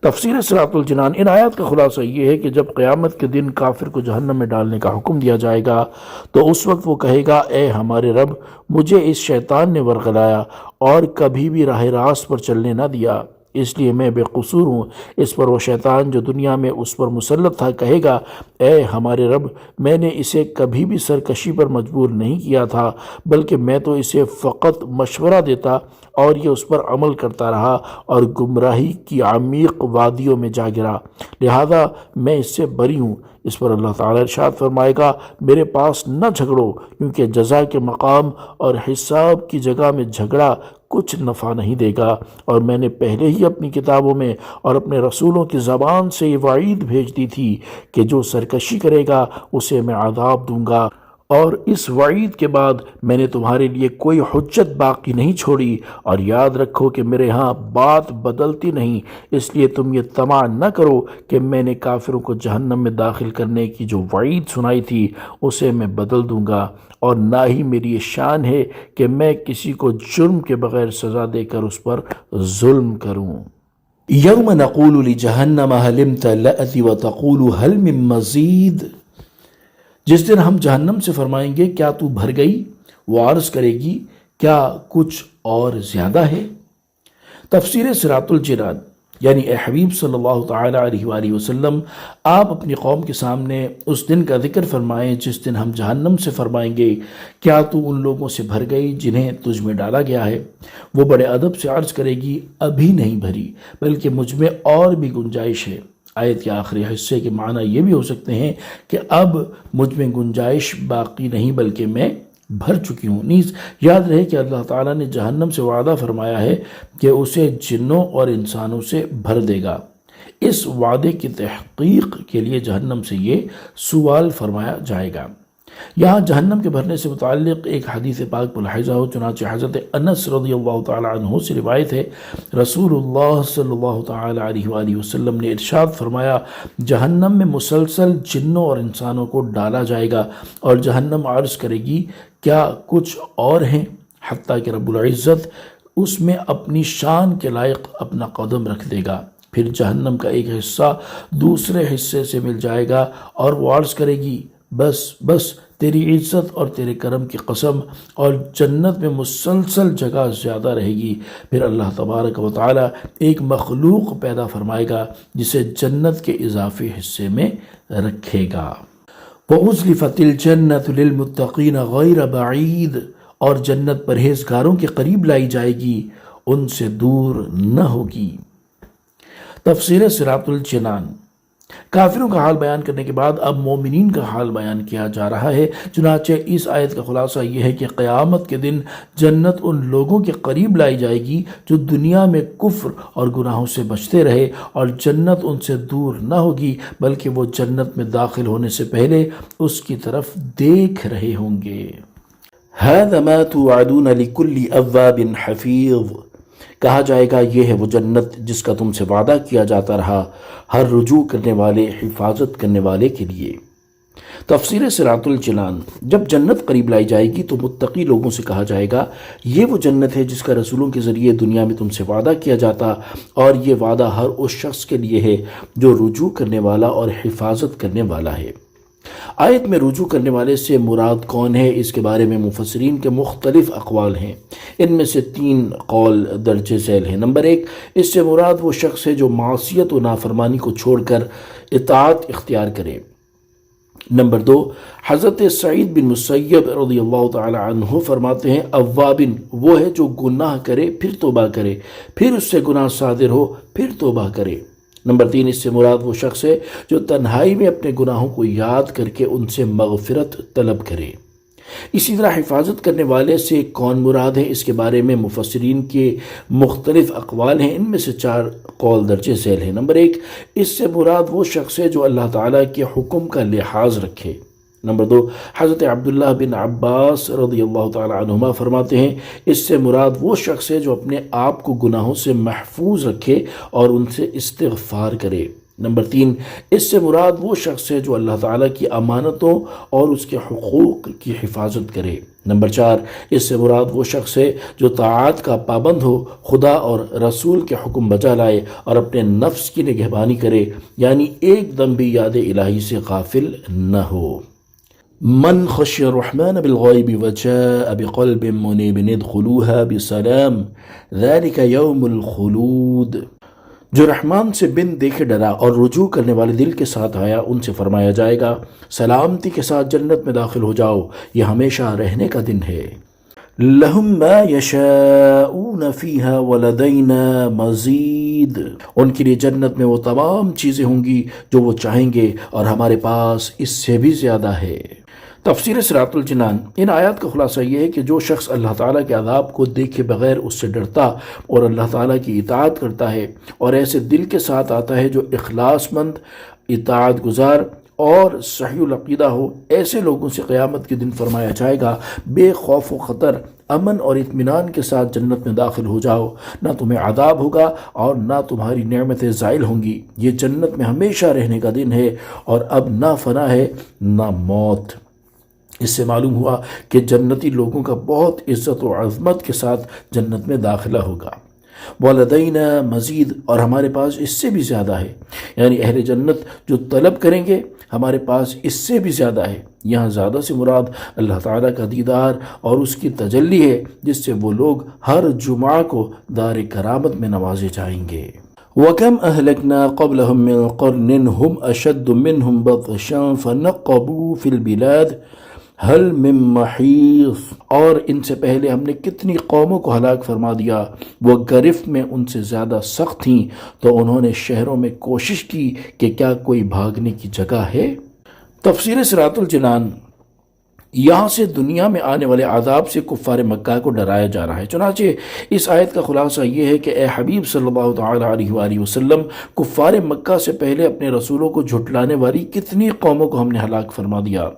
تفسیر صراط الجنان۔ ان آیات کا خلاصہ یہ ہے کہ جب قیامت کے دن کافر کو جہنم میں ڈالنے کا حکم دیا جائے گا تو اس وقت وہ کہے گا اے ہمارے رب مجھے اس شیطان نے ورغلایا اور کبھی بھی راہ راست پر چلنے نہ دیا، اس لیے میں بے قصور ہوں۔ اس پر وہ شیطان جو دنیا میں اس پر مسلط تھا کہے گا، اے ہمارے رب، میں نے اسے کبھی بھی سرکشی پر مجبور نہیں کیا تھا، بلکہ میں تو اسے فقط مشورہ دیتا اور یہ اس پر عمل کرتا رہا اور گمراہی کی عمیق وادیوں میں جا گرا، لہذا میں اس سے بری ہوں۔ اس پر اللہ تعالیٰ ارشاد فرمائے گا، میرے پاس نہ جھگڑو، کیونکہ جزا کے مقام اور حساب کی جگہ میں جھگڑا کچھ نفع نہیں دے گا، اور میں نے پہلے ہی اپنی کتابوں میں اور اپنے رسولوں کی زبان سے یہ وعید بھیج دی تھی کہ جو سرکشی کرے گا اسے میں عذاب دوں گا، اور اس وعید کے بعد میں نے تمہارے لیے کوئی حجت باقی نہیں چھوڑی، اور یاد رکھو کہ میرے ہاں بات بدلتی نہیں، اس لیے تم یہ طمع نہ کرو کہ میں نے کافروں کو جہنم میں داخل کرنے کی جو وعید سنائی تھی اسے میں بدل دوں گا، اور نہ ہی میری یہ شان ہے کہ میں کسی کو جرم کے بغیر سزا دے کر اس پر ظلم کروں۔ یوم نقول لجہنم هل امتلأت وتقول هل من مزید، جس دن ہم جہنم سے فرمائیں گے کیا تو بھر گئی، وہ عرض کرے گی کیا کچھ اور زیادہ ہے۔ تفسیر صراط الجنان، یعنی اے حبیب صلی اللہ تعالی علیہ وآلہ وسلم، آپ اپنی قوم کے سامنے اس دن کا ذکر فرمائیں جس دن ہم جہنم سے فرمائیں گے کیا تو ان لوگوں سے بھر گئی جنہیں تجھ میں ڈالا گیا ہے۔ وہ بڑے ادب سے عرض کرے گی ابھی نہیں بھری، بلکہ مجھ میں اور بھی گنجائش ہے۔ آیت کے آخری حصے کے معنی یہ بھی ہو سکتے ہیں کہ اب مجھ میں گنجائش باقی نہیں بلکہ میں بھر چکی ہوں۔ نیز یاد رہے کہ اللہ تعالیٰ نے جہنم سے وعدہ فرمایا ہے کہ اسے جنوں اور انسانوں سے بھر دے گا۔ اس وعدے کی تحقیق کے لیے جہنم سے یہ سوال فرمایا جائے گا۔ یہاں جہنم کے بھرنے سے متعلق ایک حدیث پاک ملاحظہ ہو، چنانچہ حضرت انس رضی اللہ تعالی عنہ سے روایت ہے، رسول اللہ صلی اللہ تعالی علیہ وآلہ وسلم نے ارشاد فرمایا، جہنم میں مسلسل جنوں اور انسانوں کو ڈالا جائے گا، اور جہنم عرض کرے گی کیا کچھ اور ہیں، حتیٰ کہ رب العزت اس میں اپنی شان کے لائق اپنا قدم رکھ دے گا۔ پھر جہنم کا ایک حصہ دوسرے حصے سے مل جائے گا اور وہ عرض کرے گی بس بس تیری عزت اور تیرے کرم کی قسم، اور جنت میں مسلسل جگہ زیادہ رہے گی۔ پھر اللہ تبارک و تعالی ایک مخلوق پیدا فرمائے گا جسے جنت کے اضافی حصے میں رکھے گا۔ وَأُزْلِفَتِ الْجَنَّةُ لِلْمُتَّقِينَ غَيْرَ بَعِيدٍ، اور جنت پرہیزگاروں کے قریب لائی جائے گی، ان سے دور نہ ہوگی۔ تفسیر صراط الجنان، کافروں کا حال بیان کرنے کے بعد اب مومنین کا حال بیان کیا جا رہا ہے۔ چنانچہ اس آیت کا خلاصہ یہ ہے کہ قیامت کے دن جنت ان لوگوں کے قریب لائی جائے گی جو دنیا میں کفر اور گناہوں سے بچتے رہے، اور جنت ان سے دور نہ ہوگی بلکہ وہ جنت میں داخل ہونے سے پہلے اس کی طرف دیکھ رہے ہوں گے۔ هذا ما توعدون لكل اواب حفیظ، کہا جائے گا یہ ہے وہ جنت جس کا تم سے وعدہ کیا جاتا رہا، ہر رجوع کرنے والے، حفاظت کرنے والے کے لیے۔ تفسیر صراط الجنان، جب جنت قریب لائی جائے گی تو متقی لوگوں سے کہا جائے گا یہ وہ جنت ہے جس کا رسولوں کے ذریعے دنیا میں تم سے وعدہ کیا جاتا، اور یہ وعدہ ہر اس شخص کے لیے ہے جو رجوع کرنے والا اور حفاظت کرنے والا ہے۔ آیت میں رجوع کرنے والے سے مراد کون ہے، اس کے بارے میں مفسرین کے مختلف اقوال ہیں۔ ان میں سے 3 قول درج ذیل ہیں۔ نمبر 1، اس سے مراد وہ شخص ہے جو معصیت و نافرمانی کو چھوڑ کر اطاعت اختیار کرے۔ نمبر 2، حضرت سعید بن مسیب رضی اللہ تعالی عنہ فرماتے ہیں اوابن وہ ہے جو گناہ کرے پھر توبہ کرے، پھر اس سے گناہ صادر ہو پھر توبہ کرے۔ نمبر 3، اس سے مراد وہ شخص ہے جو تنہائی میں اپنے گناہوں کو یاد کر کے ان سے مغفرت طلب کرے۔ اسی طرح حفاظت کرنے والے سے کون مراد ہے، اس کے بارے میں مفسرین کے مختلف اقوال ہیں۔ ان میں سے 4 قول درج ذیل ہیں۔ نمبر 1، اس سے مراد وہ شخص ہے جو اللہ تعالیٰ کے حکم کا لحاظ رکھے۔ نمبر 2، حضرت عبداللہ بن عباس رضی اللہ تعالی عنہما فرماتے ہیں اس سے مراد وہ شخص ہے جو اپنے آپ کو گناہوں سے محفوظ رکھے اور ان سے استغفار کرے۔ نمبر 3، اس سے مراد وہ شخص ہے جو اللہ تعالیٰ کی امانتوں اور اس کے حقوق کی حفاظت کرے۔ نمبر 4، اس سے مراد وہ شخص ہے جو طاعات کا پابند ہو، خدا اور رسول کے حکم بجا لائے اور اپنے نفس کی نگہبانی کرے، یعنی ایک دم بھی یاد الہی سے غافل نہ ہو۔ من خشی الرحمن بالغیب وجاء بقلب منیب ادخلوها بسلام ذلك یوم الخلود۔ جو رحمان سے بن دیکھے ڈرا اور رجوع کرنے والے دل کے ساتھ آیا، ان سے فرمایا جائے گا سلامتی کے ساتھ جنت میں داخل ہو جاؤ، یہ ہمیشہ رہنے کا دن ہے۔ لہم ما یشاؤون فیہا ولدینا مزید، ان کے لیے جنت میں وہ تمام چیزیں ہوں گی جو وہ چاہیں گے، اور ہمارے پاس اس سے بھی زیادہ ہے۔ تفسیر صراط الجنان، ان آیات کا خلاصہ یہ ہے کہ جو شخص اللہ تعالیٰ کے عذاب کو دیکھے بغیر اس سے ڈرتا اور اللہ تعالیٰ کی اطاعت کرتا ہے اور ایسے دل کے ساتھ آتا ہے جو اخلاص مند، اطاعت گزار اور صحیح العقیدہ ہو، ایسے لوگوں سے قیامت کے دن فرمایا جائے گا بے خوف و خطر، امن اور اطمینان کے ساتھ جنت میں داخل ہو جاؤ، نہ تمہیں عذاب ہوگا اور نہ تمہاری نعمتیں زائل ہوں گی، یہ جنت میں ہمیشہ رہنے کا دن ہے اور اب نہ فنا ہے نہ موت۔ اس سے معلوم ہوا کہ جنتی لوگوں کا بہت عزت و عظمت کے ساتھ جنت میں داخلہ ہوگا۔ وَلَدَيْنَا مزید، اور ہمارے پاس اس سے بھی زیادہ ہے، یعنی اہل جنت جو طلب کریں گے ہمارے پاس اس سے بھی زیادہ ہے۔ یہاں زیادہ سے مراد اللہ تعالیٰ کا دیدار اور اس کی تجلی ہے، جس سے وہ لوگ ہر جمعہ کو دار کرامت میں نوازے جائیں گے۔ وَكَمْ أَهْلَكْنَا قَبْلَهُمْ مِنْ قَرْنٍ هُمْ أَشَدُّ مِنْهُمْ بَطْشًا فَنَقَّبُوا فِي الْبِلَادِ هَلْ مِن مَّحِيصٍ، اور ان سے پہلے ہم نے کتنی قوموں کو ہلاک فرما دیا، وہ گرفت میں ان سے زیادہ سخت تھیں، تو انہوں نے شہروں میں کوشش کی کہ کیا کوئی بھاگنے کی جگہ ہے۔ تفسیر صراط الجنان، یہاں سے دنیا میں آنے والے عذاب سے کفار مکہ کو ڈرایا جا رہا ہے۔ چنانچہ اس آیت کا خلاصہ یہ ہے کہ اے حبیب صلی اللہ تعالیٰ علیہ وآلہ وسلم، کفار مکہ سے پہلے اپنے رسولوں کو جھٹلانے والی کتنی قوموں کو ہم نے ہلاک فرما دیا۔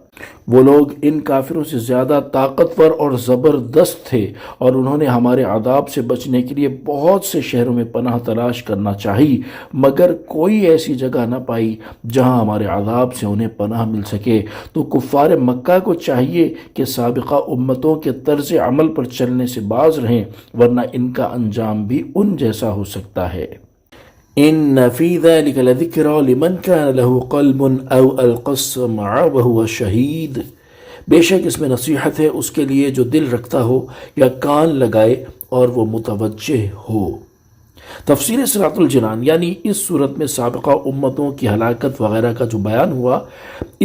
وہ لوگ ان کافروں سے زیادہ طاقتور اور زبردست تھے، اور انہوں نے ہمارے عذاب سے بچنے کے لیے بہت سے شہروں میں پناہ تلاش کرنا چاہی، مگر کوئی ایسی جگہ نہ پائی جہاں ہمارے عذاب سے انہیں پناہ مل سکے۔ تو کفار مکہ کو چاہیے کہ سابقہ امتوں کے طرز عمل پر چلنے سے باز رہیں، ورنہ ان کا انجام بھی ان جیسا ہو سکتا ہے۔ ان فی ذلک لذکری لمن کان له قلب او القى السمع وهو شہید، بے شک اس میں نصیحت ہے اس کے لیے جو دل رکھتا ہو یا کان لگائے اور وہ متوجہ ہو۔ تفسیر صراط الجنان، یعنی اس صورت میں سابقہ امتوں کی ہلاکت وغیرہ کا جو بیان ہوا،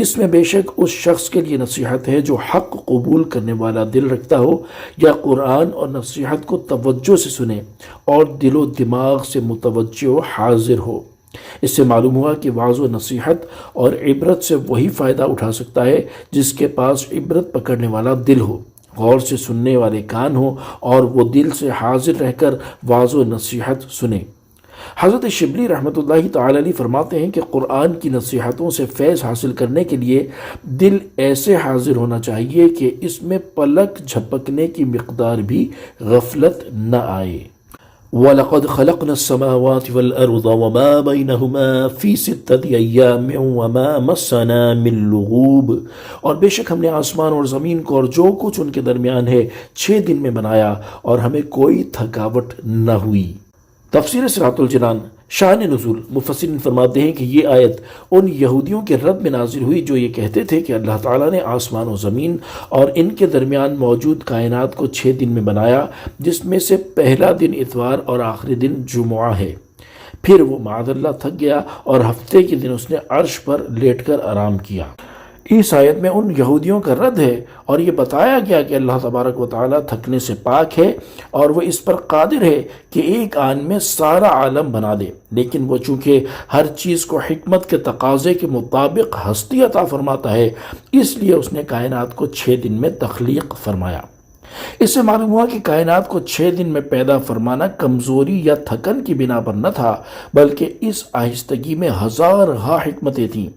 اس میں بے شک اس شخص کے لیے نصیحت ہے جو حق قبول کرنے والا دل رکھتا ہو یا قرآن اور نصیحت کو توجہ سے سنے اور دل و دماغ سے متوجہ و حاضر ہو۔ اس سے معلوم ہوا کہ وعظ و نصیحت اور عبرت سے وہی فائدہ اٹھا سکتا ہے جس کے پاس عبرت پکڑنے والا دل ہو، غور سے سننے والے کان ہو، اور وہ دل سے حاضر رہ کر وعظ و نصیحت سنے۔ حضرت شبلی رحمۃ اللہ تعالی علیہ فرماتے ہیں کہ قرآن کی نصیحتوں سے فیض حاصل کرنے کے لیے دل ایسے حاضر ہونا چاہیے کہ اس میں پلک جھپکنے کی مقدار بھی غفلت نہ آئے۔ وَلَقَدْ خَلَقْنَا السَّمَاوَاتِ وَالْأَرْضَ وَمَا بَيْنَهُمَا فِي سِتَّةِ أَيَّامٍ وَمَا مَسَّنَا مِن لُغُوبٍ، اور بے شک ہم نے آسمان اور زمین کو اور جو کچھ ان کے درمیان ہے 6 دن میں بنایا، اور ہمیں کوئی تھکاوٹ نہ ہوئی۔ تفسیر صراط الجنان، شان نزول، مفسرین فرماتے ہیں کہ یہ آیت ان یہودیوں کے رد میں نازل ہوئی جو یہ کہتے تھے کہ اللہ تعالیٰ نے آسمان و زمین اور ان کے درمیان موجود کائنات کو 6 دن میں بنایا، جس میں سے پہلا دن اتوار اور آخری دن جمعہ ہے۔ پھر وہ معاذ اللہ تھک گیا اور ہفتے کے دن اس نے عرش پر لیٹ کر آرام کیا۔ اس آیت میں ان یہودیوں کا رد ہے، اور یہ بتایا گیا کہ اللہ تبارک و تعالیٰ تھکنے سے پاک ہے اور وہ اس پر قادر ہے کہ ایک آن میں سارا عالم بنا دے، لیکن وہ چونکہ ہر چیز کو حکمت کے تقاضے کے مطابق ہستی عطا فرماتا ہے، اس لیے اس نے کائنات کو 6 دن میں تخلیق فرمایا۔ اس سے معلوم ہوا کہ کائنات کو 6 دن میں پیدا فرمانا کمزوری یا تھکن کی بنا پر نہ تھا، بلکہ اس آہستگی میں ہزارہا حکمتیں تھیں،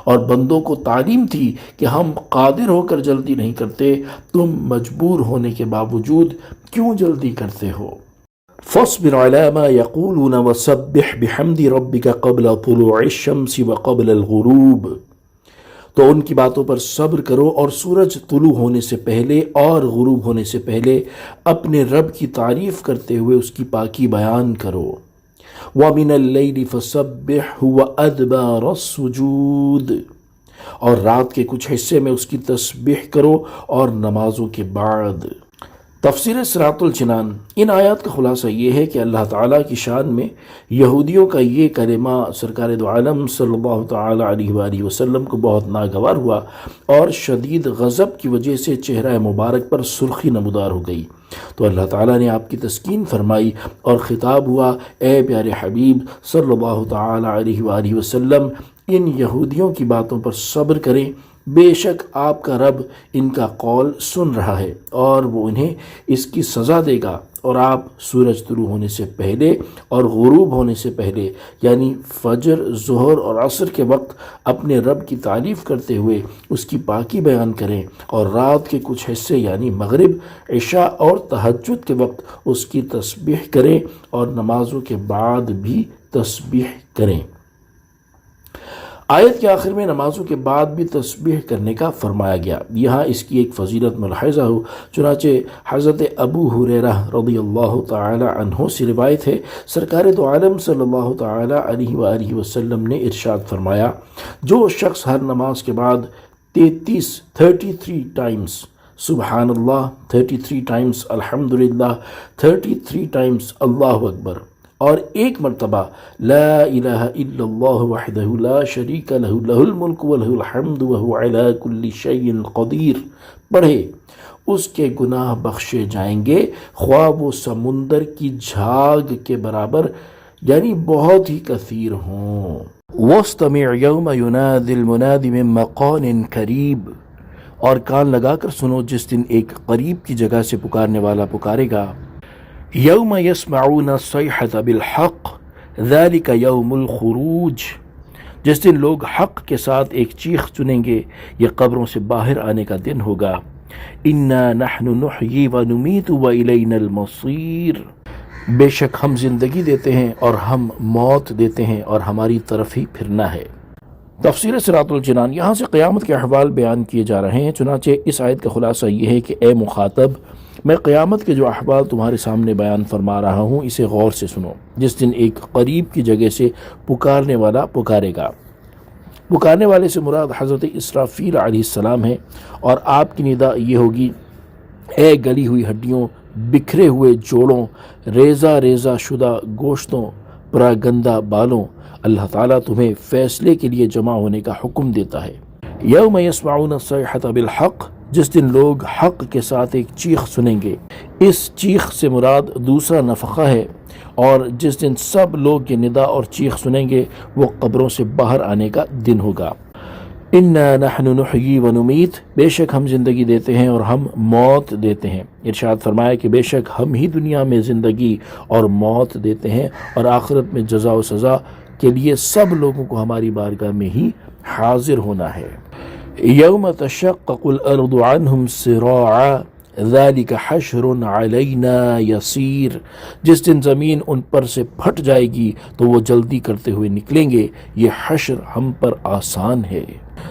اور بندوں کو تعلیم تھی کہ ہم قادر ہو کر جلدی نہیں کرتے، تم مجبور ہونے کے باوجود کیوں جلدی کرتے ہو۔ فاصبر على ما يقولون وسبح بحمد ربك قبل طلوع الشمس وقبل الغروب، تو ان کی باتوں پر صبر کرو اور سورج طلوع ہونے سے پہلے اور غروب ہونے سے پہلے اپنے رب کی تعریف کرتے ہوئے اس کی پاکی بیان کرو۔ وَمِنَ اللَّيْلِ فَسَبِّحْهُ وَأَدْبَارَ السُّجُودِ، اور رات کے کچھ حصے میں اس کی تسبیح کرو اور نمازوں کے بعد۔ تفسیر صراط الجنان، ان آیات کا خلاصہ یہ ہے کہ اللہ تعالیٰ کی شان میں یہودیوں کا یہ کلمہ سرکار دو عالم صلی اللہ تعالیٰ علیہ وآلہ وسلم کو بہت ناگوار ہوا اور شدید غضب کی وجہ سے چہرہ مبارک پر سرخی نمودار ہو گئی، تو اللہ تعالیٰ نے آپ کی تسکین فرمائی اور خطاب ہوا، اے پیارے حبیب صلی اللہ تعالیٰ علیہ وآلہ وسلم، ان یہودیوں کی باتوں پر صبر کریں، بے شک آپ کا رب ان کا قول سن رہا ہے اور وہ انہیں اس کی سزا دے گا، اور آپ سورج طلوع ہونے سے پہلے اور غروب ہونے سے پہلے یعنی فجر، ظہر اور عصر کے وقت اپنے رب کی تعریف کرتے ہوئے اس کی پاکی بیان کریں، اور رات کے کچھ حصے یعنی مغرب، عشاء اور تہجد کے وقت اس کی تسبیح کریں، اور نمازوں کے بعد بھی تسبیح کریں۔ آیت کے آخر میں نمازوں کے بعد بھی تسبیح کرنے کا فرمایا گیا۔ یہاں اس کی ایک فضیلت ملحوظہ ہو، چنانچہ حضرت ابو ہریرہ رضی اللہ تعالی عنہ سے روایت ہے، سرکار دو عالم صلی اللہ تعالی علیہ وآلہ وسلم نے ارشاد فرمایا، جو شخص ہر نماز کے بعد 33 ٹائمز سبحان اللہ، 33 ٹائمز الحمدللہ، 33 ٹائمز اللہ اکبر اور ایک مرتبہ لا الہ الا اللہ وحدہ لا شریک لہ لہ الملک ولہ الحمد وہو علی کل شیء قدیر پڑھے، اس کے گناہ بخشے جائیں گے، خواہ وہ سمندر کی جھاگ کے برابر یعنی بہت ہی کثیر ہوں۔ وَاسْتَمِعْ يَوْمَ يُنَادِ الْمُنَادِ مِن مَّقَانٍ قَرِيبٍ، اور کان لگا کر سنو جس دن ایک قریب کی جگہ سے پکارنے والا پکارے گا، یوم یسمعون الصیحۃ بالحق ذلک یوم الخروج، جس دن لوگ حق کے ساتھ ایک چیخ چنیں گے، یہ قبروں سے باہر آنے کا دن ہوگا۔ انا نحن نحیی ونمیت والینا المصیر، بے شک ہم زندگی دیتے ہیں اور ہم موت دیتے ہیں اور ہماری طرف ہی پھرنا ہے۔ تفسیر صراط الجنان، یہاں سے قیامت کے احوال بیان کیے جا رہے ہیں، چنانچہ اس آیت کا خلاصہ یہ ہے کہ اے مخاطب، میں قیامت کے جو احوال تمہارے سامنے بیان فرما رہا ہوں اسے غور سے سنو۔ جس دن ایک قریب کی جگہ سے پکارنے والا پکارے گا، پکارنے والے سے مراد حضرت اسرافیل علیہ السلام ہے، اور آپ کی ندا یہ ہوگی، اے گلی ہوئی ہڈیوں، بکھرے ہوئے جوڑوں، ریزہ ریزہ شدہ گوشتوں، پراگندہ بالوں، اللہ تعالیٰ تمہیں فیصلے کے لیے جمع ہونے کا حکم دیتا ہے۔ یوم یسمعون الصیحۃ بالحق، جس دن لوگ حق کے ساتھ ایک چیخ سنیں گے، اس چیخ سے مراد دوسرا نفخہ ہے، اور جس دن سب لوگ یہ ندا اور چیخ سنیں گے وہ قبروں سے باہر آنے کا دن ہوگا۔ انا نحن نحیی ونمیت، بے شک ہم زندگی دیتے ہیں اور ہم موت دیتے ہیں۔ ارشاد فرمایا کہ بے شک ہم ہی دنیا میں زندگی اور موت دیتے ہیں، اور آخرت میں جزا و سزا کے لیے سب لوگوں کو ہماری بارگاہ میں ہی حاضر ہونا ہے۔ یوم تشقق الارض عنہم سراعا ذلک حشر علینا یسیر، جس دن زمین ان پر سے پھٹ جائے گی تو وہ جلدی کرتے ہوئے نکلیں گے، یہ حشر ہم پر آسان ہے۔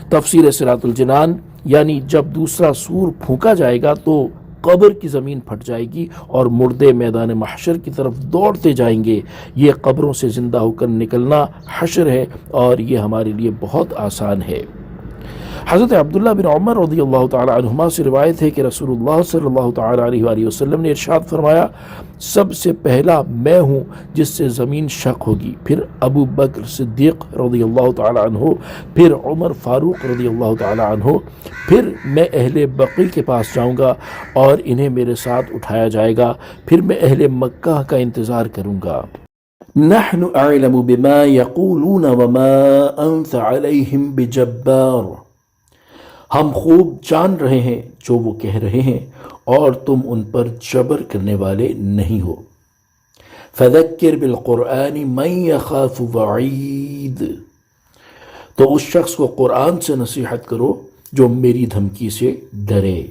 تفسیر صراط الجنان، یعنی جب دوسرا سور پھونکا جائے گا تو قبر کی زمین پھٹ جائے گی اور مردے میدان محشر کی طرف دوڑتے جائیں گے، یہ قبروں سے زندہ ہو کر نکلنا حشر ہے اور یہ ہمارے لیے بہت آسان ہے۔ حضرت عبداللہ بن عمر رضی اللہ تعالی عنہما سے روایت ہے کہ رسول اللہ صلی اللہ تعالی علیہ وآلہ وسلم نے ارشاد فرمایا، سب سے پہلا میں ہوں جس سے زمین شق ہوگی، پھر ابو بکر صدیق رضی اللہ تعالی عنہ، پھر عمر فاروق رضی اللہ تعالی عنہ، پھر میں اہل بقیع کے پاس جاؤں گا اور انہیں میرے ساتھ اٹھایا جائے گا، پھر میں اہل مکہ کا انتظار کروں گا۔ نحن اعلم بما يقولون وما انت عليهم بجبار، ہم خوب جان رہے ہیں جو وہ کہہ رہے ہیں اور تم ان پر جبر کرنے والے نہیں ہو۔ فذکر بالقرآن من یخاف وعید، تو اس شخص کو قرآن سے نصیحت کرو جو میری دھمکی سے ڈرے۔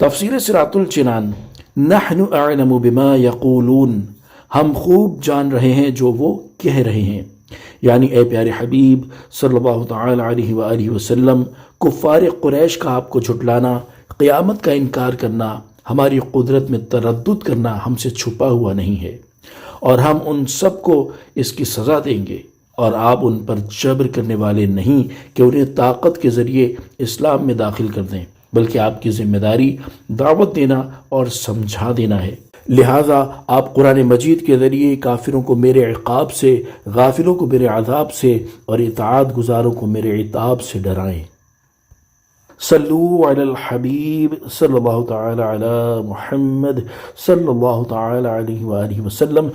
تفسیر صراط الجنان، نحن اعلم بما یقولون، ہم خوب جان رہے ہیں جو وہ کہہ رہے ہیں، یعنی اے پیارے حبیب صلی اللہ تعالی علیہ وآلہ وسلم، کفار قریش کا آپ کو جھٹلانا، قیامت کا انکار کرنا، ہماری قدرت میں تردد کرنا ہم سے چھپا ہوا نہیں ہے، اور ہم ان سب کو اس کی سزا دیں گے، اور آپ ان پر جبر کرنے والے نہیں کہ انہیں طاقت کے ذریعے اسلام میں داخل کر دیں، بلکہ آپ کی ذمہ داری دعوت دینا اور سمجھا دینا ہے۔ لہٰذا آپ قرآن مجید کے ذریعے کافروں کو میرے عقاب سے، غافلوں کو میرے عذاب سے اور اطاعت گزاروں کو میرے عتاب سے ڈرائیں۔ صلو علی الحبیب صلی اللہ تعالی علی محمد صلی اللہ تعالی علیہ وآلہ وسلم۔